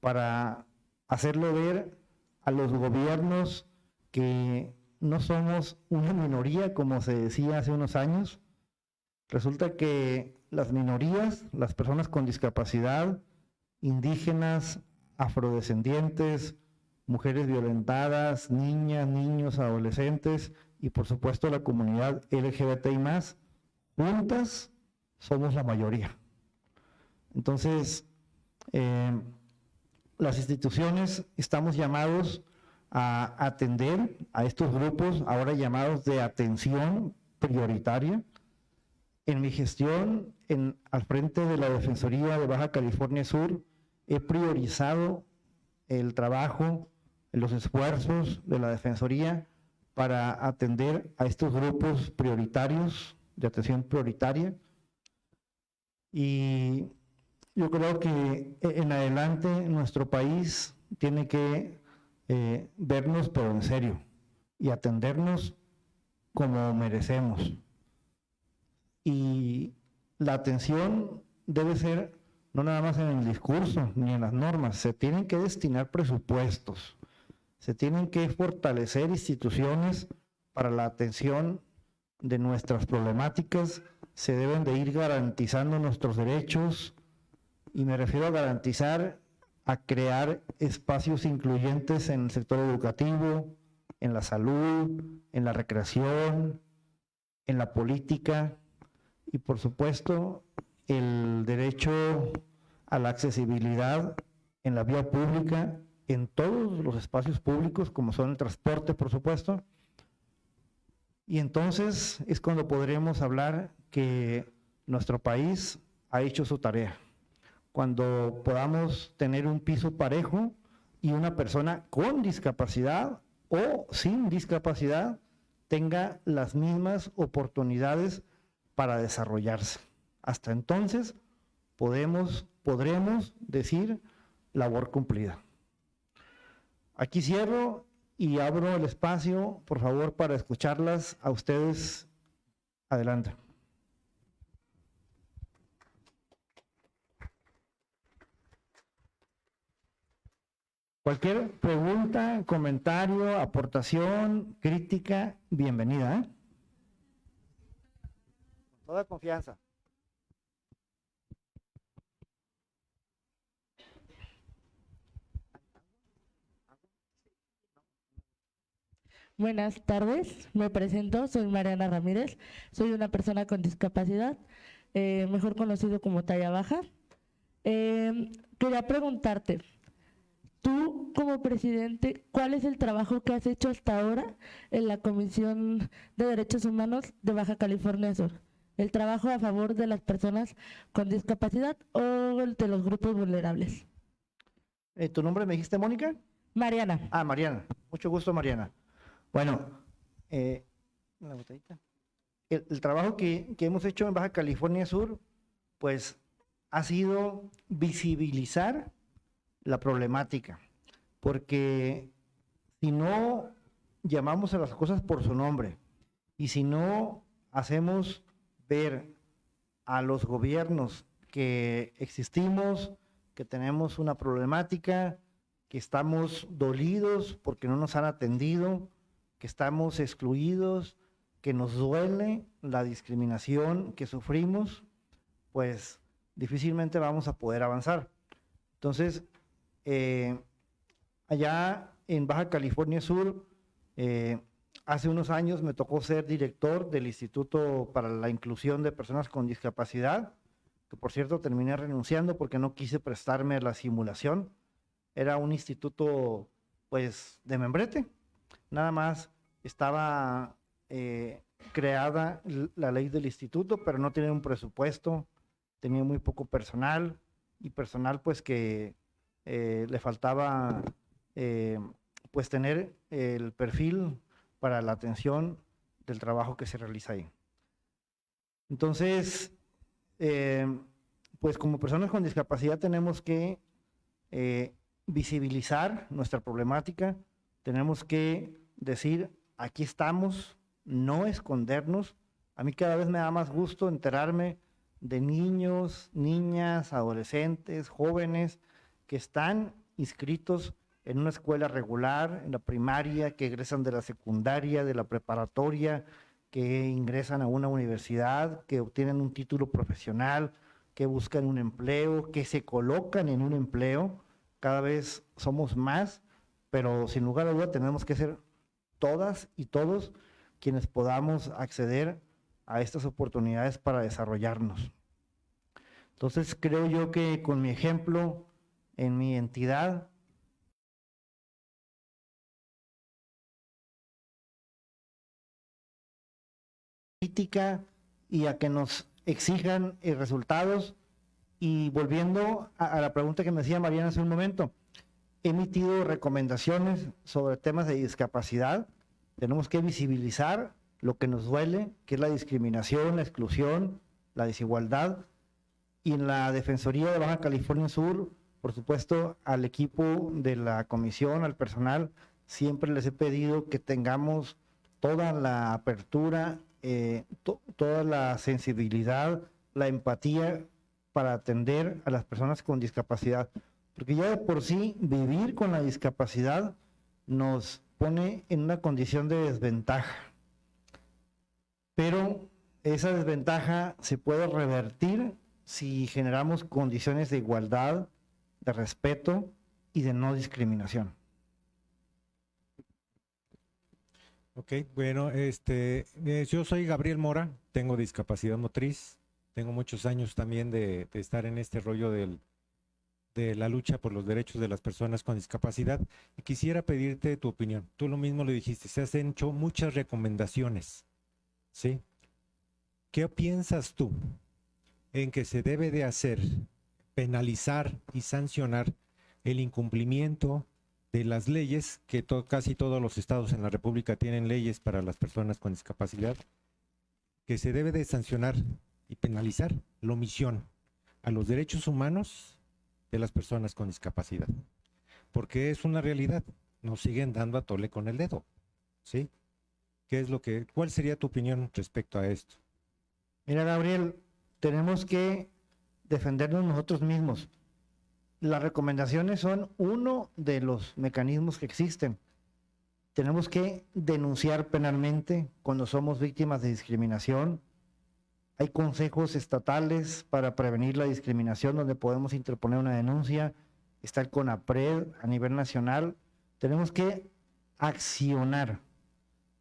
para hacerlo ver a los gobiernos que no somos una minoría, como se decía hace unos años. Resulta que las minorías, las personas con discapacidad, indígenas, afrodescendientes, mujeres violentadas, niñas, niños, adolescentes y por supuesto la comunidad LGBTI+, juntas somos la mayoría. Entonces, las instituciones estamos llamados a atender a estos grupos, ahora llamados de atención prioritaria. En mi gestión, al frente de la Defensoría de Baja California Sur, he priorizado el trabajo, los esfuerzos de la Defensoría para atender a estos grupos prioritarios, de atención prioritaria. Y yo creo que en adelante nuestro país tiene que vernos pero en serio y atendernos como merecemos. Y la atención debe ser no nada más en el discurso ni en las normas, se tienen que destinar presupuestos, se tienen que fortalecer instituciones para la atención de nuestras problemáticas, se deben de ir garantizando nuestros derechos, y me refiero a garantizar, a crear espacios incluyentes en el sector educativo, en la salud, en la recreación, en la política y por supuesto el derecho a la accesibilidad en la vía pública, en todos los espacios públicos como son el transporte por supuesto. Y entonces es cuando podremos hablar que nuestro país ha hecho su tarea. Cuando podamos tener un piso parejo y una persona con discapacidad o sin discapacidad tenga las mismas oportunidades para desarrollarse. Hasta entonces podremos decir labor cumplida. Aquí cierro y abro el espacio, por favor, para escucharlas a ustedes. Adelante. Cualquier pregunta, comentario, aportación, crítica, bienvenida, ¿eh? Con toda confianza. Buenas tardes, me presento, soy Mariana Ramírez, soy una persona con discapacidad, mejor conocido como talla baja. Quería preguntarte, tú como presidente, ¿cuál es el trabajo que has hecho hasta ahora en la Comisión de Derechos Humanos de Baja California Sur? ¿El trabajo a favor de las personas con discapacidad o de los grupos vulnerables? ¿Tu nombre me dijiste, Mónica? Mariana. Ah, Mariana, mucho gusto, Mariana. Bueno, la botellita. El trabajo que hemos hecho en Baja California Sur, pues ha sido visibilizar la problemática, porque si no llamamos a las cosas por su nombre y si no hacemos ver a los gobiernos que existimos, que tenemos una problemática, que estamos dolidos porque no nos han atendido, que estamos excluidos, que nos duele la discriminación que sufrimos, pues difícilmente vamos a poder avanzar. Entonces, allá en Baja California Sur, hace unos años me tocó ser director del Instituto para la Inclusión de Personas con Discapacidad, que por cierto terminé renunciando porque no quise prestarme a la simulación. Era un instituto pues de membrete, nada más estaba creada la ley del instituto, pero no tenía un presupuesto, tenía muy poco personal, y personal pues que le faltaba pues tener el perfil para la atención del trabajo que se realiza ahí. Entonces, pues como personas con discapacidad tenemos que visibilizar nuestra problemática, tenemos que decir, aquí estamos, no escondernos. A mí cada vez me da más gusto enterarme de niños, niñas, adolescentes, jóvenes que están inscritos en una escuela regular, en la primaria, que egresan de la secundaria, de la preparatoria, que ingresan a una universidad, que obtienen un título profesional, que buscan un empleo, que se colocan en un empleo. Cada vez somos más, pero sin lugar a duda tenemos que ser todas y todos quienes podamos acceder a estas oportunidades para desarrollarnos. Entonces creo yo que con mi ejemplo, en mi entidad, crítica y a que nos exijan resultados. Y volviendo a la pregunta que me hacía Mariana hace un momento, he emitido recomendaciones sobre temas de discapacidad. Tenemos que visibilizar lo que nos duele, que es la discriminación, la exclusión, la desigualdad. Y en la Defensoría de Baja California Sur, por supuesto, al equipo de la comisión, al personal, siempre les he pedido que tengamos toda la apertura, toda la sensibilidad, la empatía para atender a las personas con discapacidad. Porque ya de por sí vivir con la discapacidad nos pone en una condición de desventaja. Pero esa desventaja se puede revertir si generamos condiciones de igualdad, de respeto y de no discriminación. Ok, bueno, yo soy Gabriel Mora, tengo discapacidad motriz, tengo muchos años también de estar en este rollo de la lucha por los derechos de las personas con discapacidad, y quisiera pedirte tu opinión. Tú lo mismo le dijiste, se han hecho muchas recomendaciones, ¿sí? ¿Qué piensas tú en que se debe de hacer, penalizar y sancionar el incumplimiento de las leyes, que casi todos los estados en la República tienen leyes para las personas con discapacidad, que se debe de sancionar y penalizar la omisión a los derechos humanos de las personas con discapacidad? Porque es una realidad, nos siguen dando a tole con el dedo, ¿sí? ¿Cuál sería tu opinión respecto a esto? Mira, Gabriel, tenemos que defendernos nosotros mismos. Las recomendaciones son uno de los mecanismos que existen. Tenemos que denunciar penalmente cuando somos víctimas de discriminación. Hay consejos estatales para prevenir la discriminación donde podemos interponer una denuncia. Está el CONAPRED a nivel nacional. Tenemos que accionar.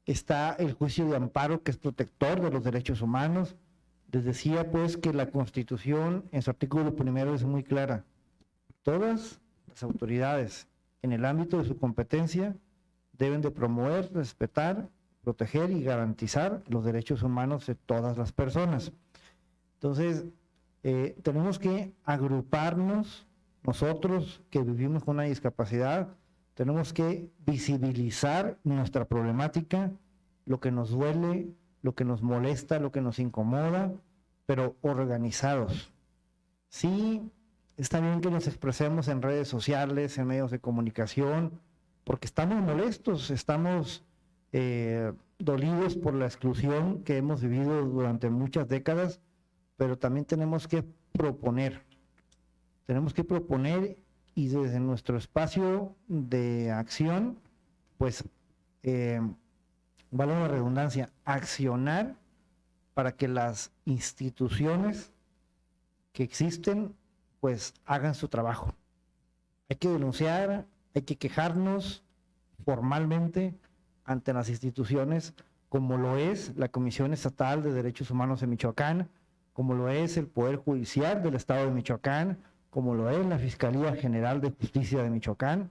Está el juicio de amparo, que es protector de los derechos humanos. Les decía pues que la Constitución en su artículo 1 es muy clara. Todas las autoridades en el ámbito de su competencia deben de promover, respetar, proteger y garantizar los derechos humanos de todas las personas. Entonces, tenemos que agruparnos, nosotros que vivimos con una discapacidad, tenemos que visibilizar nuestra problemática, lo que nos duele, lo que nos molesta, lo que nos incomoda, pero organizados. Sí, está bien que nos expresemos en redes sociales, en medios de comunicación, porque estamos molestos, estamos dolidos por la exclusión que hemos vivido durante muchas décadas, pero también tenemos que proponer y desde nuestro espacio de acción, pues, vale la redundancia, accionar para que las instituciones que existen pues hagan su trabajo. Hay que denunciar, hay que quejarnos formalmente ante las instituciones, como lo es la Comisión Estatal de Derechos Humanos de Michoacán, como lo es el Poder Judicial del Estado de Michoacán, como lo es la Fiscalía General de Justicia de Michoacán,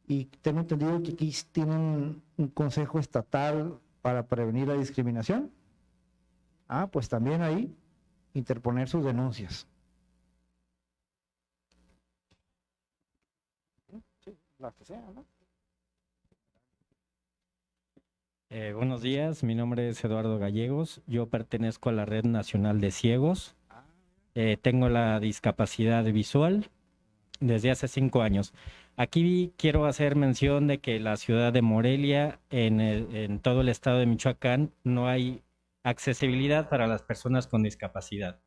y tengo entendido que aquí tienen un Consejo Estatal para prevenir la discriminación. Pues también ahí interponer sus denuncias. Sí, la que sea, ¿no? Buenos días, mi nombre es Eduardo Gallegos, yo pertenezco a la Red Nacional de Ciegos, tengo la discapacidad visual desde hace 5 años. Aquí quiero hacer mención de que la ciudad de Morelia, en todo el estado de Michoacán, no hay accesibilidad para las personas con discapacidad.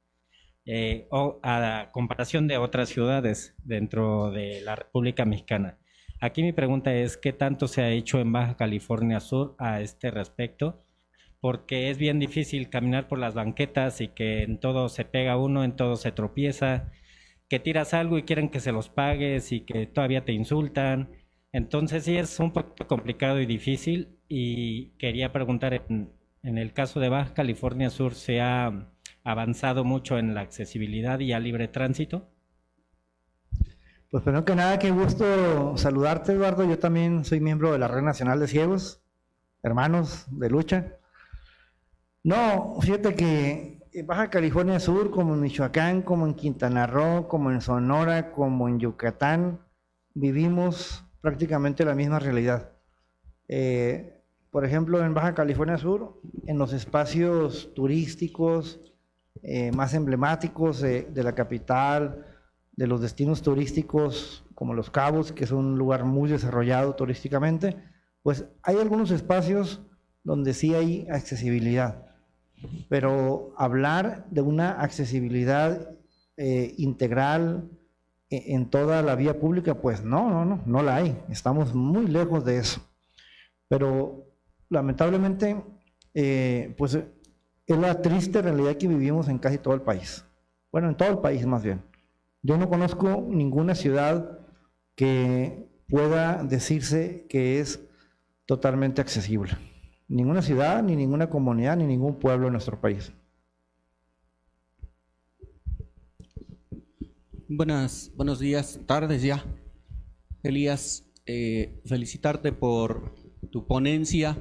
O a comparación de otras ciudades dentro de la República Mexicana. Aquí mi pregunta es, ¿qué tanto se ha hecho en Baja California Sur a este respecto? Porque es bien difícil caminar por las banquetas y que en todo se pega uno, en todo se tropieza, que tiras algo y quieren que se los pagues y que todavía te insultan. Entonces sí es un poco complicado y difícil, y quería preguntar, en el caso de Baja California Sur, ¿se ha avanzado mucho en la accesibilidad y al libre tránsito? Pues primero que nada, qué gusto saludarte, Eduardo. Yo también soy miembro de la Red Nacional de Ciegos, hermanos de lucha. No, fíjate que en Baja California Sur, como en Michoacán, como en Quintana Roo, como en Sonora, como en Yucatán, vivimos prácticamente la misma realidad. Por ejemplo, en Baja California Sur, en los espacios turísticos más emblemáticos de la capital, de los destinos turísticos como Los Cabos, que es un lugar muy desarrollado turísticamente, pues hay algunos espacios donde sí hay accesibilidad, pero hablar de una accesibilidad integral en toda la vía pública, pues no la hay, estamos muy lejos de eso, pero lamentablemente pues es la triste realidad que vivimos en casi todo el país, bueno, en todo el país más bien. Yo no conozco ninguna ciudad que pueda decirse que es totalmente accesible. Ninguna ciudad, ni ninguna comunidad, ni ningún pueblo en nuestro país. Buenos días, tardes ya. Elías, felicitarte por tu ponencia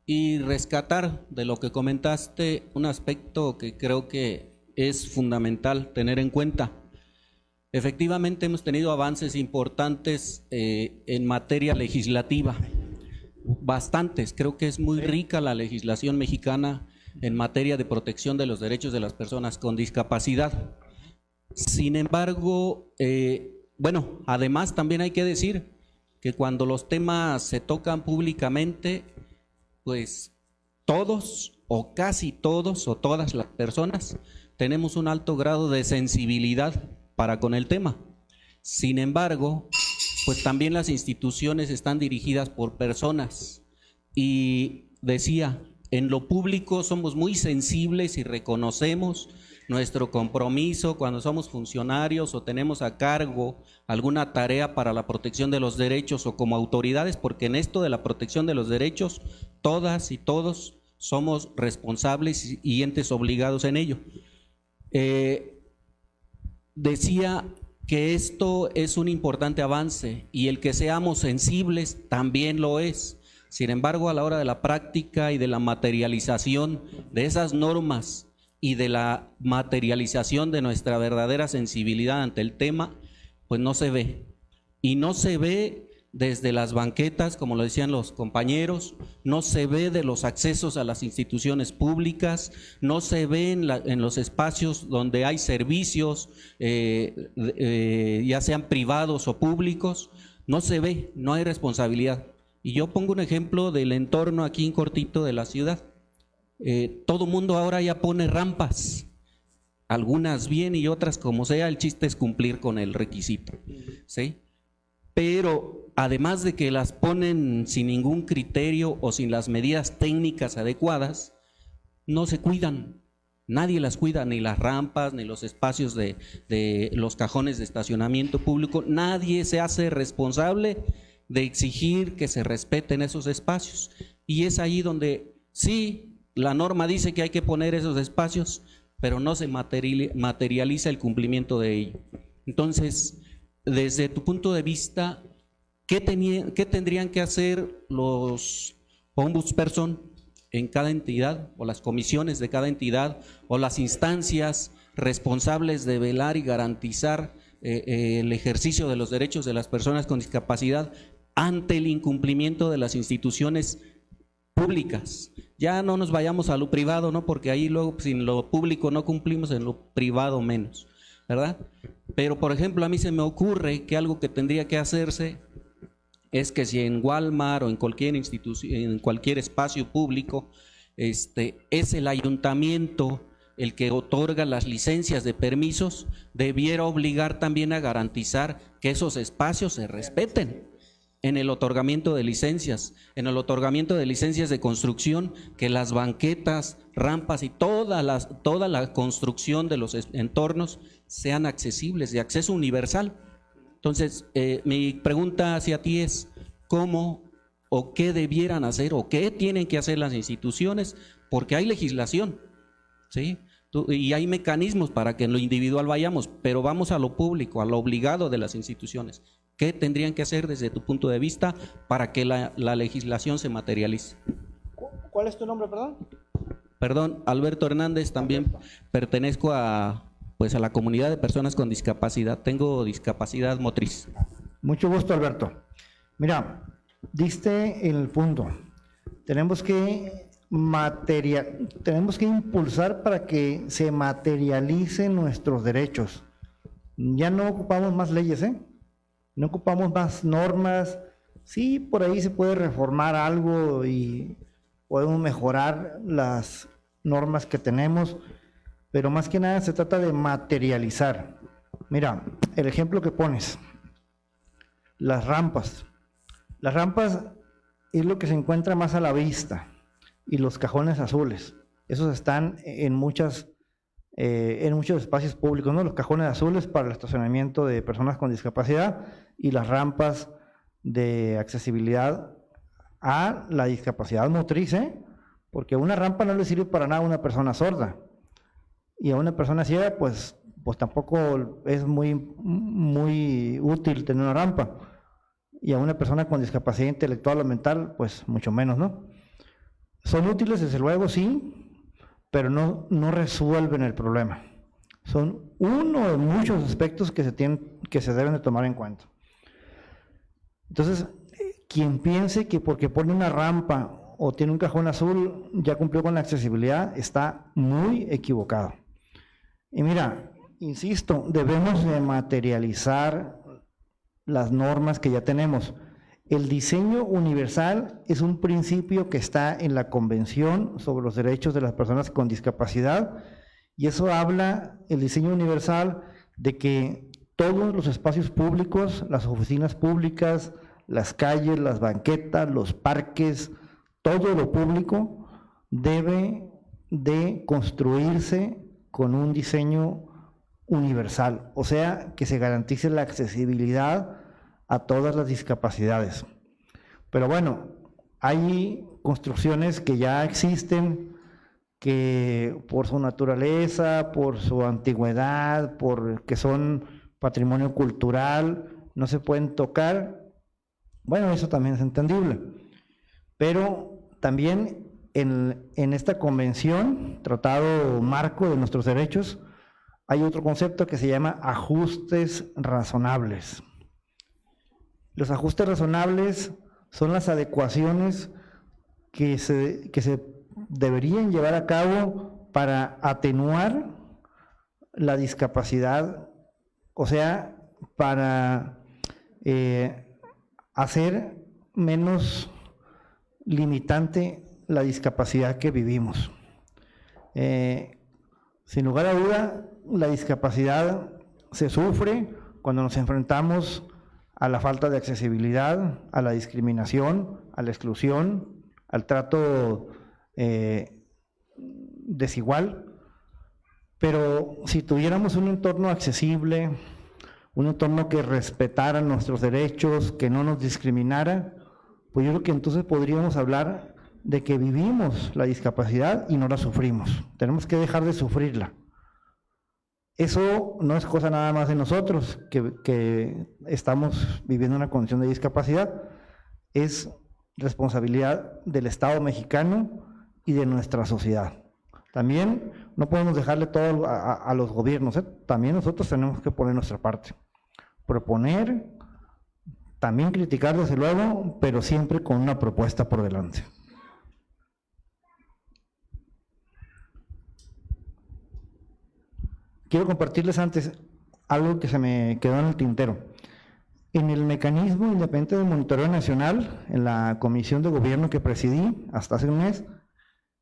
y rescatar de lo que comentaste un aspecto que creo que es fundamental tener en cuenta. Efectivamente hemos tenido avances importantes en materia legislativa, bastantes. Creo que es muy rica la legislación mexicana en materia de protección de los derechos de las personas con discapacidad. Sin embargo, además también hay que decir que cuando los temas se tocan públicamente, pues todos o casi todos o todas las personas tenemos un alto grado de sensibilidad para con el tema. Sin embargo, pues también las instituciones están dirigidas por personas, y decía, en lo público somos muy sensibles y reconocemos nuestro compromiso cuando somos funcionarios o tenemos a cargo alguna tarea para la protección de los derechos o como autoridades, porque en esto de la protección de los derechos todas y todos somos responsables y entes obligados en ello. Decía que esto es un importante avance y el que seamos sensibles también lo es. Sin embargo, a la hora de la práctica y de la materialización de esas normas y de la materialización de nuestra verdadera sensibilidad ante el tema, pues no se ve. Y no se ve desde las banquetas, como lo decían los compañeros, no se ve de los accesos a las instituciones públicas, no se ve en los espacios donde hay servicios, ya sean privados o públicos, no se ve, no hay responsabilidad. Y yo pongo un ejemplo del entorno aquí en cortito de la ciudad. Todo mundo ahora ya pone rampas, algunas bien y otras como sea, el chiste es cumplir con el requisito, ¿sí? Pero además de que las ponen sin ningún criterio o sin las medidas técnicas adecuadas, no se cuidan, Nadie las cuida, ni las rampas, ni los espacios de los cajones de estacionamiento público. Nadie se hace responsable de exigir que se respeten esos espacios. Y es ahí donde sí, la norma dice que hay que poner esos espacios, pero no se materializa el cumplimiento de ello. Entonces, desde tu punto de vista, ¿qué tendrían que hacer los ombudsperson en cada entidad, o las comisiones de cada entidad, o las instancias responsables de velar y garantizar el ejercicio de los derechos de las personas con discapacidad ante el incumplimiento de las instituciones públicas? Ya no nos vayamos a lo privado, ¿no? Porque ahí luego, si en lo público no cumplimos, en lo privado menos, ¿verdad? Pero, por ejemplo, a mí se me ocurre que algo que tendría que hacerse es que si en Walmart o en cualquier institución, en cualquier espacio público, es el ayuntamiento el que otorga las licencias de permisos, debiera obligar también a garantizar que esos espacios se respeten en el otorgamiento de licencias, de construcción, que las banquetas, rampas y toda la construcción de los entornos sean accesibles, de acceso universal. Entonces, mi pregunta hacia ti es, ¿cómo o qué debieran hacer o qué tienen que hacer las instituciones? Porque hay legislación, ¿sí? Y hay mecanismos para que en lo individual vayamos, pero vamos a lo público, a lo obligado de las instituciones. ¿Qué tendrían que hacer desde tu punto de vista para que la legislación se materialice? ¿Cuál es tu nombre, perdón? Perdón, Alberto Hernández, también pertenezco a la comunidad de personas con discapacidad. Tengo discapacidad motriz. Mucho gusto, Alberto. Mira, diste el punto. Tenemos que impulsar para que se materialicen nuestros derechos. Ya no ocupamos más leyes, no ocupamos más normas. Sí, por ahí se puede reformar algo y podemos mejorar las normas que tenemos, pero más que nada se trata de materializar. Mira, el ejemplo que pones, las rampas. Las rampas es lo que se encuentra más a la vista, y los cajones azules. Esos están en muchos espacios públicos, ¿no? Los cajones azules para el estacionamiento de personas con discapacidad y las rampas de accesibilidad a la discapacidad motriz, porque una rampa no le sirve para nada a una persona sorda, y a una persona ciega pues tampoco es muy útil tener una rampa, y a una persona con discapacidad intelectual o mental pues mucho menos, ¿no? Son útiles desde luego, sí, pero no resuelven el problema. Son uno de muchos aspectos que se deben de tomar en cuenta. Entonces, quien piense que porque pone una rampa o tiene un cajón azul ya cumplió con la accesibilidad, está muy equivocado. Y mira, insisto, debemos de materializar las normas que ya tenemos. El diseño universal es un principio que está en la Convención sobre los Derechos de las Personas con Discapacidad, y eso habla, el diseño universal, de que todos los espacios públicos, las oficinas públicas, las calles, las banquetas, los parques, todo lo público debe de construirse con un diseño universal, o sea, que se garantice la accesibilidad a todas las discapacidades. Pero bueno, hay construcciones que ya existen, que por su naturaleza, por su antigüedad, porque son patrimonio cultural, no se pueden tocar. Bueno, eso también es entendible. Pero también en esta convención, tratado marco de nuestros derechos, hay otro concepto que se llama ajustes razonables. Los ajustes razonables son las adecuaciones que se deberían llevar a cabo para atenuar la discapacidad, o sea, para hacer menos limitante la discapacidad que vivimos. Sin lugar a duda, la discapacidad se sufre cuando nos enfrentamos a la falta de accesibilidad, a la discriminación, a la exclusión, al trato desigual. Pero si tuviéramos un entorno accesible, un entorno que respetara nuestros derechos, que no nos discriminara, pues yo creo que entonces podríamos hablar de que vivimos la discapacidad y no la sufrimos. Tenemos que dejar de sufrirla. Eso no es cosa nada más de nosotros, que estamos viviendo una condición de discapacidad, es responsabilidad del Estado mexicano y de nuestra sociedad. También no podemos dejarle todo a los gobiernos, ¿eh? También nosotros tenemos que poner nuestra parte. Proponer, también criticar desde luego, pero siempre con una propuesta por delante. Quiero compartirles antes algo que se me quedó en el tintero. En el mecanismo independiente de monitoreo nacional, en la comisión de gobierno que presidí hasta hace un mes,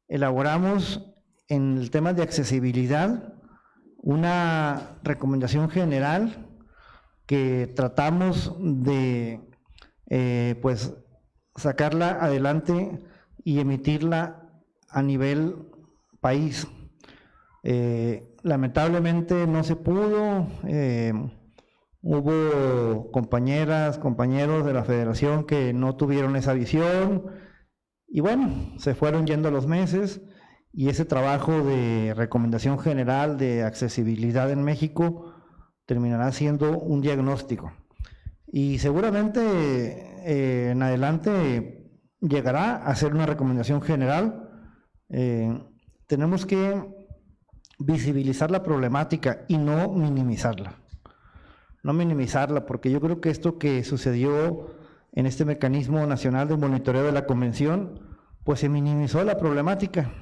elaboramos en el tema de accesibilidad una recomendación general que tratamos de pues sacarla adelante y emitirla a nivel país. Lamentablemente no se pudo, hubo compañeras, compañeros de la federación que no tuvieron esa visión y bueno, se fueron yendo los meses y ese trabajo de recomendación general de accesibilidad en México terminará siendo un diagnóstico y seguramente en adelante llegará a ser una recomendación general. Tenemos que visibilizar la problemática y no minimizarla. No minimizarla, porque yo creo que esto que sucedió en este mecanismo nacional de monitoreo de la convención, pues se minimizó la problemática.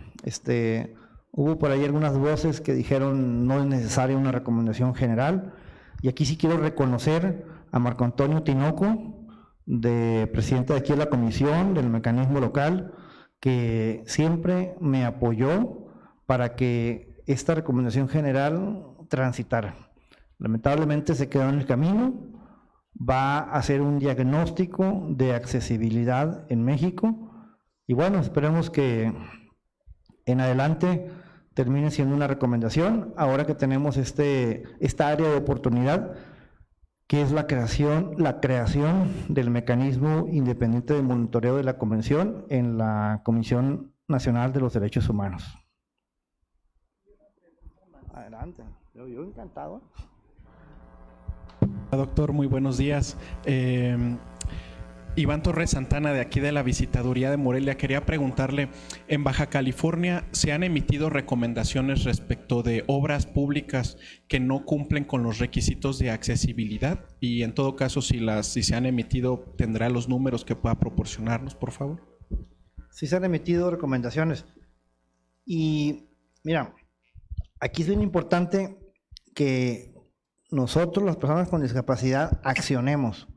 Hubo por ahí algunas voces que dijeron no es necesaria una recomendación general, y aquí sí quiero reconocer a Marco Antonio Tinoco, presidente de aquí de la comisión, del mecanismo local, que siempre me apoyó para que esta recomendación general transitara. Lamentablemente se quedó en el camino, va a hacer un diagnóstico de accesibilidad en México y bueno, esperemos que en adelante termine siendo una recomendación, ahora que tenemos esta área de oportunidad, que es la creación del mecanismo independiente de monitoreo de la Convención en la Comisión Nacional de los Derechos Humanos. Adelante, yo encantado. Doctor, muy buenos días. Iván Torres Santana, de aquí de la Visitaduría de Morelia, quería preguntarle, en Baja California se han emitido recomendaciones respecto de obras públicas que no cumplen con los requisitos de accesibilidad y en todo caso si se han emitido, ¿tendrá los números que pueda proporcionarnos, por favor? Sí se han emitido recomendaciones y mira, aquí es bien importante que nosotros, las personas con discapacidad, accionemos.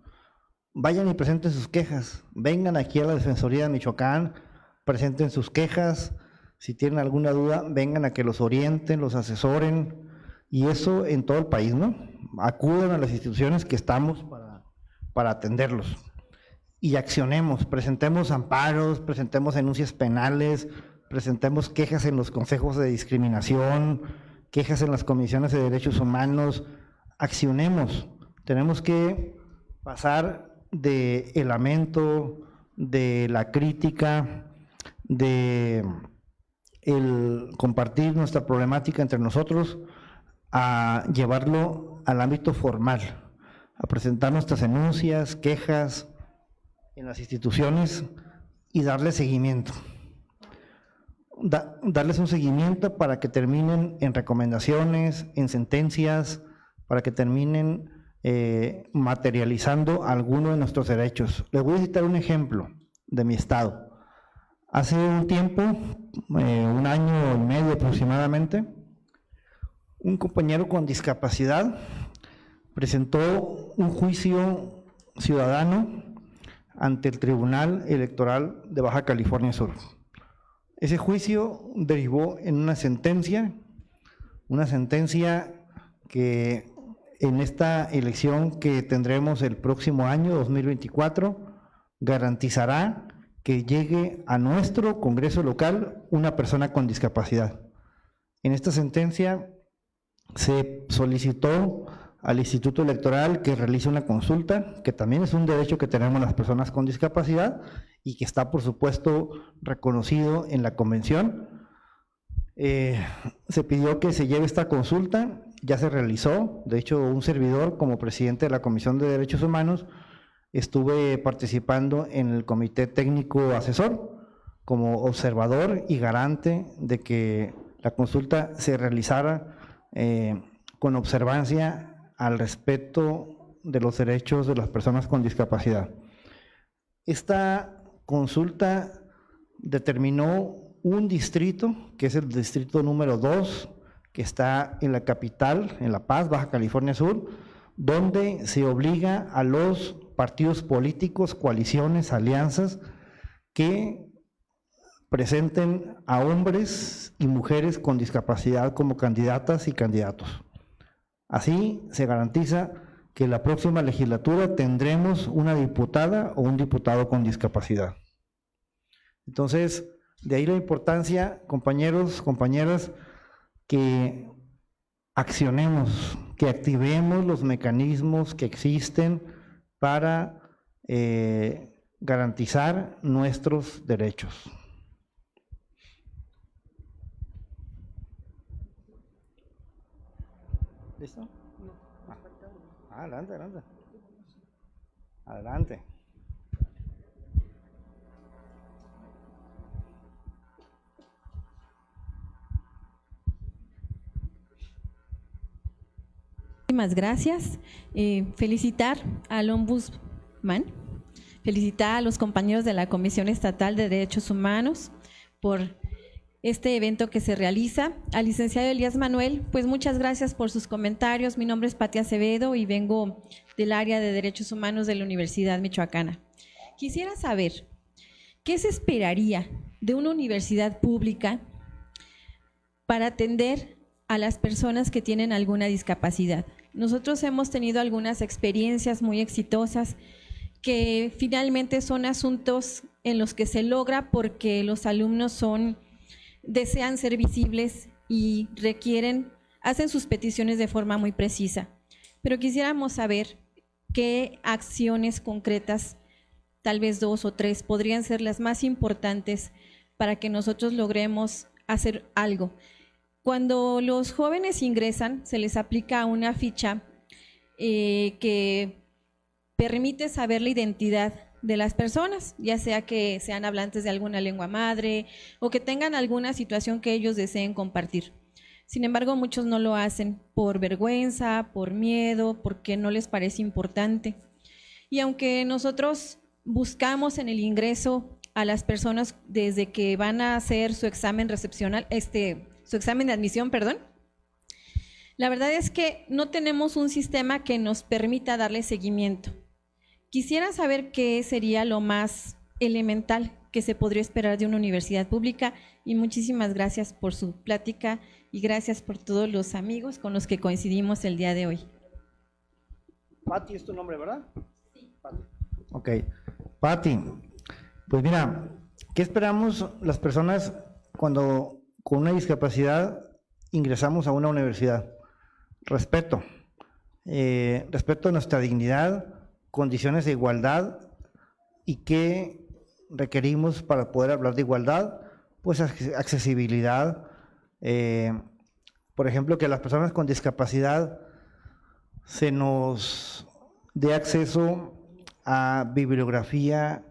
Vayan y presenten sus quejas. Vengan aquí a la Defensoría de Michoacán, presenten sus quejas. Si tienen alguna duda, vengan a que los orienten, los asesoren. Y eso en todo el país, ¿no? Acudan a las instituciones que estamos para atenderlos. Y accionemos, presentemos amparos, presentemos denuncias penales, presentemos quejas en los consejos de discriminación, quejas en las comisiones de derechos humanos. Accionemos. Tenemos que pasar del lamento, de la crítica, de el compartir nuestra problemática entre nosotros, a llevarlo al ámbito formal, a presentar nuestras denuncias, quejas en las instituciones y darle seguimiento. Darles un seguimiento para que terminen en recomendaciones, en sentencias, para que terminen materializando alguno de nuestros derechos. Les voy a citar un ejemplo de mi estado. Hace un tiempo, un año y medio aproximadamente, un compañero con discapacidad presentó un juicio ciudadano ante el Tribunal Electoral de Baja California Sur. Ese juicio derivó en una sentencia que en esta elección que tendremos el próximo año, 2024, garantizará que llegue a nuestro Congreso local una persona con discapacidad. En esta sentencia se solicitó al Instituto Electoral que realice una consulta, que también es un derecho que tenemos las personas con discapacidad y que está, por supuesto, reconocido en la convención. Se pidió que se lleve esta consulta, ya se realizó. De hecho, un servidor, como presidente de la Comisión de Derechos Humanos, estuve participando en el Comité Técnico Asesor como observador y garante de que la consulta se realizara con observancia al respeto de los derechos de las personas con discapacidad. Esta consulta determinó un distrito, que es el distrito número 2, que está en la capital, en La Paz, Baja California Sur, donde se obliga a los partidos políticos, coaliciones, alianzas, que presenten a hombres y mujeres con discapacidad como candidatas y candidatos. Así se garantiza que la próxima legislatura tendremos una diputada o un diputado con discapacidad. Entonces, de ahí la importancia, compañeros, compañeras, que accionemos, que activemos los mecanismos que existen para garantizar nuestros derechos. ¿Listo? Adelante, adelante. Adelante. Muchísimas gracias. Felicitar al Ombudsman, felicitar a los compañeros de la Comisión Estatal de Derechos Humanos por este evento que se realiza. Al licenciado Elías Manuel, pues muchas gracias por sus comentarios. Mi nombre es Pati Acevedo y vengo del área de Derechos Humanos de la Universidad Michoacana. Quisiera saber, ¿qué se esperaría de una universidad pública para atender a las personas que tienen alguna discapacidad? Nosotros hemos tenido algunas experiencias muy exitosas que finalmente son asuntos en los que se logra porque los alumnos desean ser visibles y hacen sus peticiones de forma muy precisa. Pero quisiéramos saber qué acciones concretas, tal vez 2 o 3, podrían ser las más importantes para que nosotros logremos hacer algo. Cuando los jóvenes ingresan, se les aplica una ficha que permite saber la identidad de las personas, ya sea que sean hablantes de alguna lengua madre o que tengan alguna situación que ellos deseen compartir. Sin embargo, muchos no lo hacen por vergüenza, por miedo, porque no les parece importante. Y aunque nosotros buscamos en el ingreso a las personas desde que van a hacer su examen recepcional, su examen de admisión, la verdad es que no tenemos un sistema que nos permita darle seguimiento. Quisiera saber qué sería lo más elemental que se podría esperar de una universidad pública y muchísimas gracias por su plática y gracias por todos los amigos con los que coincidimos el día de hoy. Pati es tu nombre, ¿verdad? Sí. Pati. Ok. Pati, pues mira, ¿qué esperamos las personas cuando con una discapacidad ingresamos a una universidad? Respeto. Respeto a nuestra dignidad, condiciones de igualdad. ¿Y qué requerimos para poder hablar de igualdad? Pues accesibilidad. Por ejemplo, que a las personas con discapacidad se nos dé acceso a bibliografía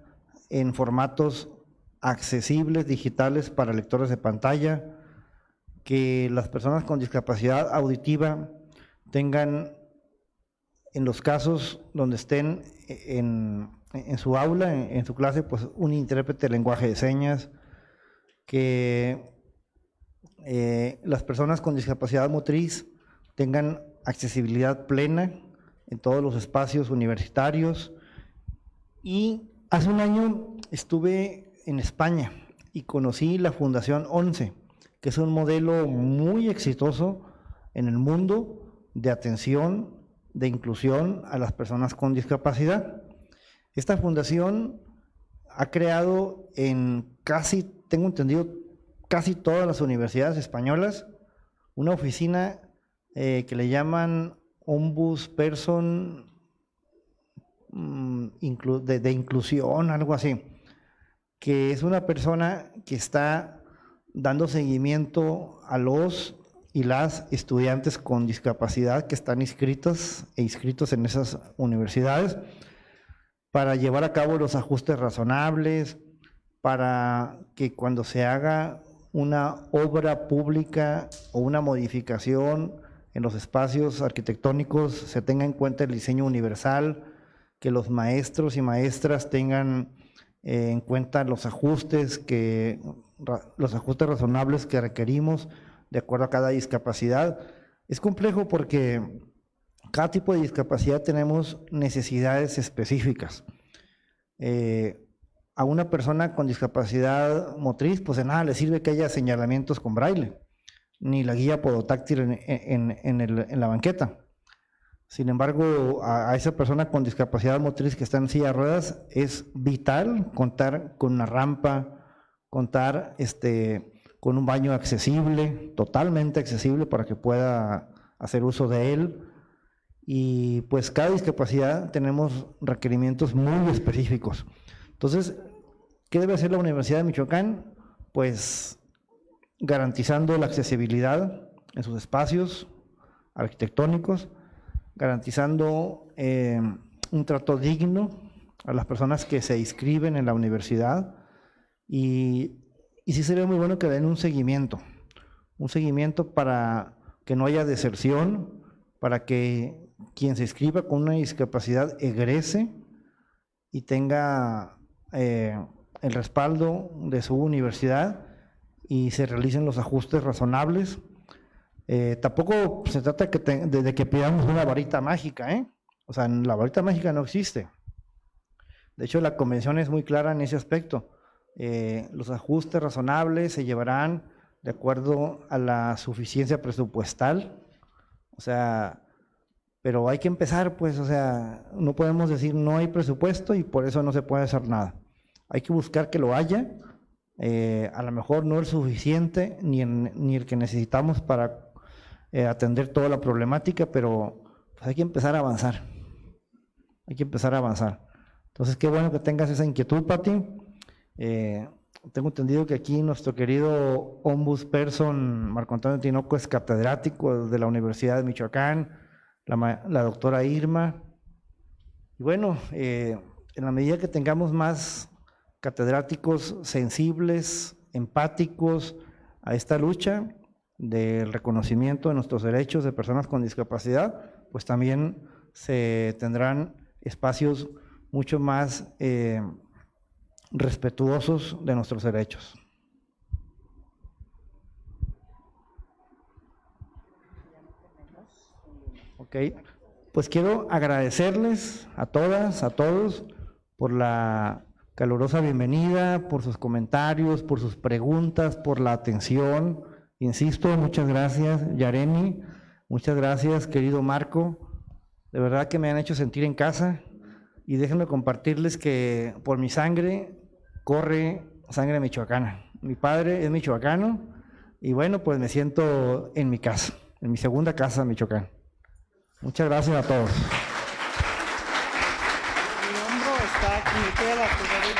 en formatos accesibles, digitales para lectores de pantalla, que las personas con discapacidad auditiva tengan, en los casos donde estén en su aula, en su clase, pues un intérprete de lenguaje de señas, que las personas con discapacidad motriz tengan accesibilidad plena en todos los espacios universitarios. Y hace un año estuve en España y conocí la Fundación 11, que es un modelo muy exitoso en el mundo de atención, de inclusión a las personas con discapacidad. Esta fundación ha creado en casi, tengo entendido, casi todas las universidades españolas una oficina que le llaman ombudsperson de inclusión, algo así, que es una persona que está dando seguimiento a los y las estudiantes con discapacidad que están inscritos en esas universidades, para llevar a cabo los ajustes razonables, para que cuando se haga una obra pública o una modificación en los espacios arquitectónicos se tenga en cuenta el diseño universal, que los maestros y maestras tengan en cuenta los ajustes razonables que requerimos de acuerdo a cada discapacidad. Es complejo porque cada tipo de discapacidad tenemos necesidades específicas. A una persona con discapacidad motriz, pues de nada le sirve que haya señalamientos con braille, ni la guía podotáctil en la banqueta. Sin embargo, a esa persona con discapacidad motriz que está en silla de ruedas es vital contar con una rampa, contar con un baño accesible, totalmente accesible para que pueda hacer uso de él. Y pues cada discapacidad tenemos requerimientos muy específicos. Entonces, ¿qué debe hacer la Universidad de Michoacán? Pues garantizando la accesibilidad en sus espacios arquitectónicos, garantizando un trato digno a las personas que se inscriben en la universidad y sí sería muy bueno que den un seguimiento para que no haya deserción, para que quien se inscriba con una discapacidad egrese y tenga el respaldo de su universidad y se realicen los ajustes razonables. Tampoco se trata de que pidamos una varita mágica, O sea, la varita mágica no existe. De hecho, la convención es muy clara en ese aspecto. Los ajustes razonables se llevarán de acuerdo a la suficiencia presupuestal. O sea, pero hay que empezar, pues, o sea, no podemos decir no hay presupuesto y por eso no se puede hacer nada. Hay que buscar que lo haya. A lo mejor no el suficiente ni el que necesitamos para atender toda la problemática, pero pues hay que empezar a avanzar. Entonces, qué bueno que tengas esa inquietud, Pati. Tengo entendido que aquí nuestro querido ombudsperson Marco Antonio Tinoco es catedrático de la Universidad de Michoacán, la doctora Irma. Y bueno, en la medida que tengamos más catedráticos sensibles, empáticos a esta lucha del reconocimiento de nuestros derechos de personas con discapacidad, pues también se tendrán espacios mucho más respetuosos de nuestros derechos. Ok, pues quiero agradecerles a todas, a todos, por la calurosa bienvenida, por sus comentarios, por sus preguntas, por la atención. Insisto, muchas gracias, Yareni, muchas gracias, querido Marco. De verdad que me han hecho sentir en casa y déjenme compartirles que por mi sangre corre sangre michoacana. Mi padre es michoacano y bueno, pues me siento en mi casa, en mi segunda casa, Michoacán. Muchas gracias a todos. Mi hombro está aquí, me queda la pesadilla.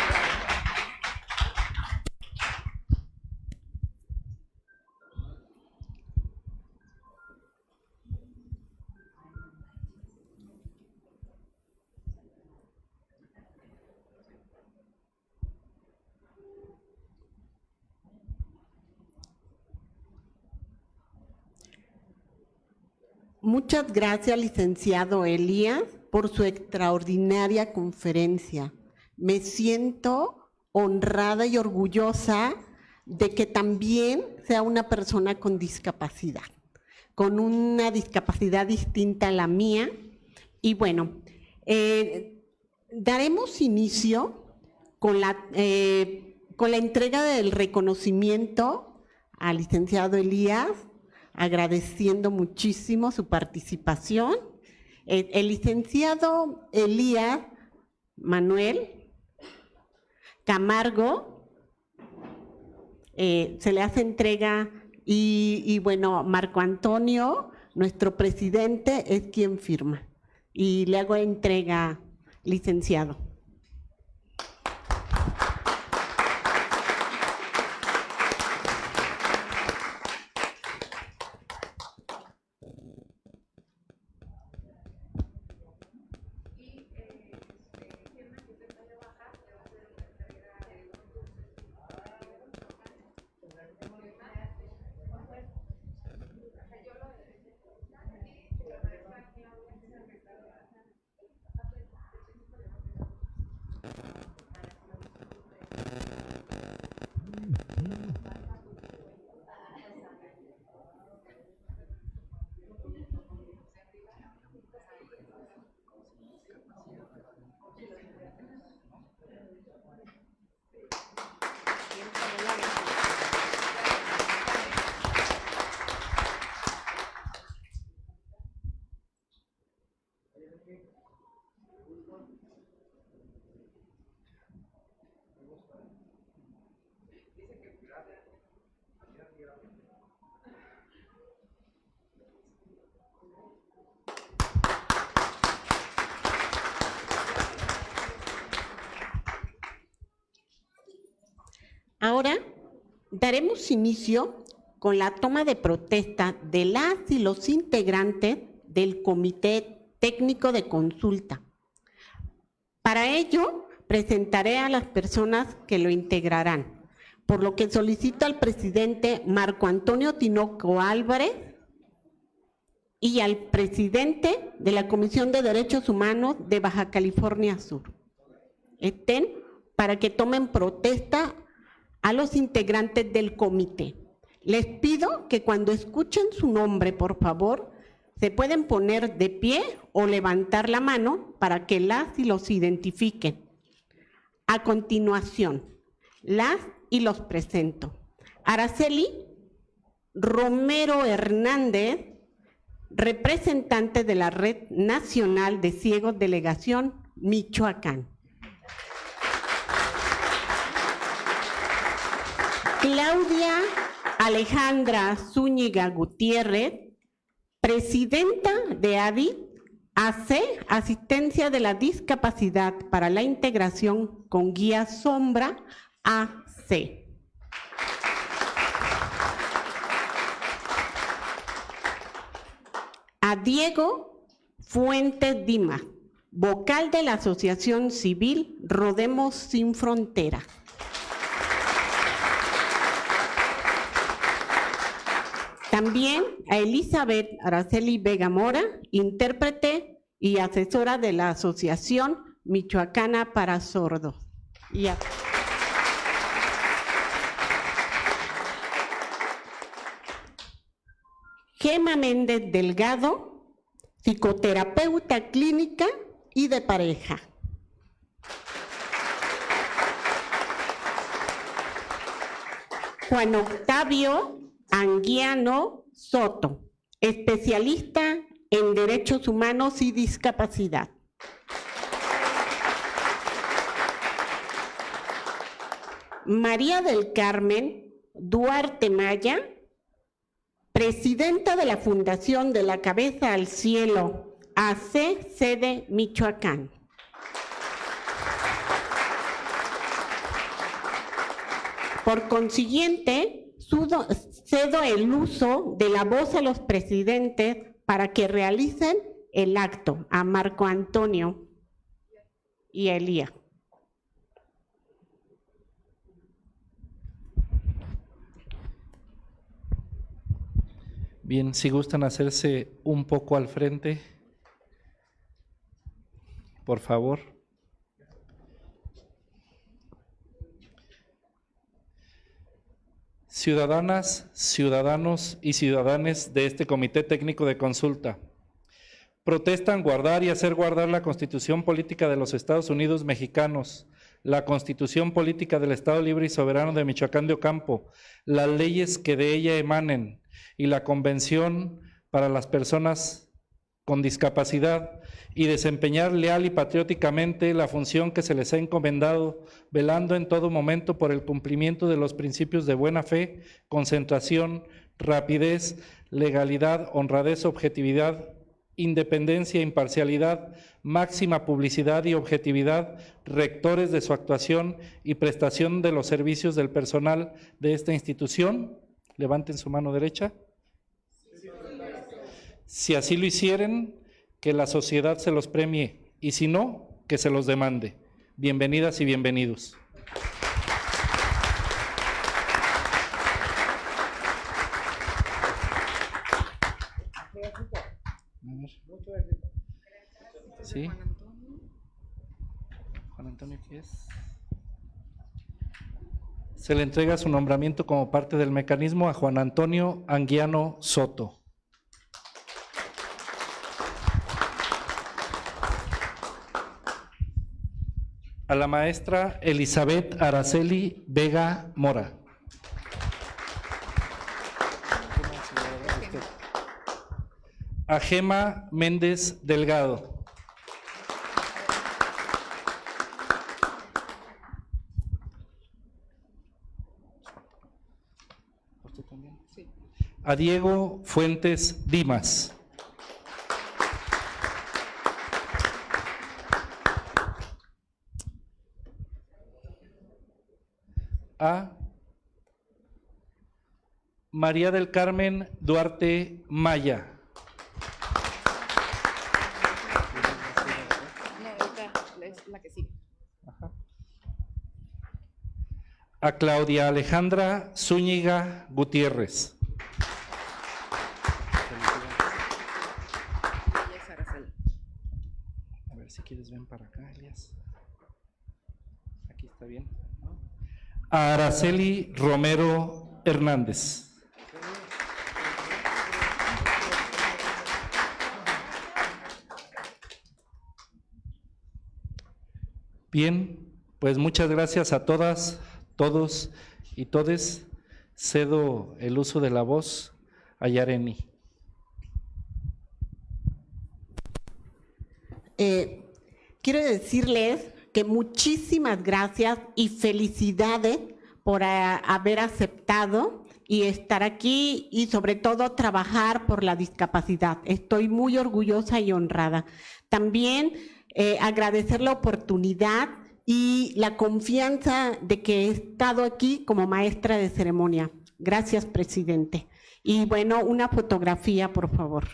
Muchas gracias, licenciado Elías, por su extraordinaria conferencia. Me siento honrada y orgullosa de que también sea una persona con discapacidad, con una discapacidad distinta a la mía. Y bueno, daremos inicio con la entrega del reconocimiento al licenciado Elías, agradeciendo muchísimo su participación. El licenciado Elías Manuel Camargo se le hace entrega y bueno, Marco Antonio nuestro presidente es quien firma. Y le hago entrega, licenciado. Ahora daremos inicio con la toma de protesta de las y los integrantes del Comité Técnico de Consulta. Para ello, presentaré a las personas que lo integrarán, por lo que solicito al presidente Marco Antonio Tinoco Álvarez y al presidente de la Comisión de Derechos Humanos de Baja California Sur. Estén para que tomen protesta a los integrantes del comité. Les pido que cuando escuchen su nombre, por favor, se pueden poner de pie o levantar la mano para que las y los identifiquen. A continuación, las y los presento. Araceli Romero Hernández, representante de la Red Nacional de Ciegos, Delegación Michoacán. Claudia Alejandra Zúñiga Gutiérrez, presidenta de ADI, AC, Asistencia de la Discapacidad para la Integración con Guía Sombra, AC. A Diego Fuentes Dimas, vocal de la Asociación Civil Rodemos Sin Fronteras. También a Elizabeth Araceli Vega Mora, intérprete y asesora de la Asociación Michoacana para Sordos. Gema Méndez Delgado, psicoterapeuta clínica y de pareja. Juan Octavio Anguiano Soto, especialista en Derechos Humanos y Discapacidad. María del Carmen Duarte Maya, presidenta de la Fundación de la Cabeza al Cielo, AC, sede Michoacán. Por consiguiente, cedo el uso de la voz a los presidentes para que realicen el acto a Marco Antonio y a Elías. Bien, si gustan hacerse un poco al frente, por favor. Ciudadanas, ciudadanos y ciudadanes de este Comité Técnico de Consulta, protestan guardar y hacer guardar la Constitución Política de los Estados Unidos Mexicanos, la Constitución Política del Estado Libre y Soberano de Michoacán de Ocampo, las leyes que de ella emanen y la Convención para las Personas con Discapacidad, y desempeñar leal y patrióticamente la función que se les ha encomendado, velando en todo momento por el cumplimiento de los principios de buena fe, concentración, rapidez, legalidad, honradez, objetividad, independencia, imparcialidad, máxima publicidad y objetividad, rectores de su actuación y prestación de los servicios del personal de esta institución? Levanten su mano derecha. Si así lo hicieren, que la sociedad se los premie, y si no, que se los demande. Bienvenidas y bienvenidos. ¿Sí? Juan Antonio, ¿qué es? Se le entrega su nombramiento como parte del mecanismo a Juan Antonio Anguiano Soto. A la maestra Elizabeth Araceli Vega Mora. A Gema Méndez Delgado. A Diego Fuentes Dimas. A María del Carmen Duarte Maya. La que sigue. A Claudia Alejandra Zúñiga Gutiérrez. A ver si quieres ven para acá, Elias. Aquí está bien. A Araceli Romero Hernández. Bien, pues muchas gracias a todas, todos y todes. Cedo el uso de la voz a Yareni. Quiero decirles que muchísimas gracias y felicidades por haber aceptado y estar aquí y sobre todo trabajar por la discapacidad. Estoy muy orgullosa y honrada. También agradecer la oportunidad y la confianza de que he estado aquí como maestra de ceremonia. Gracias, presidente. Y bueno, una fotografía, por favor.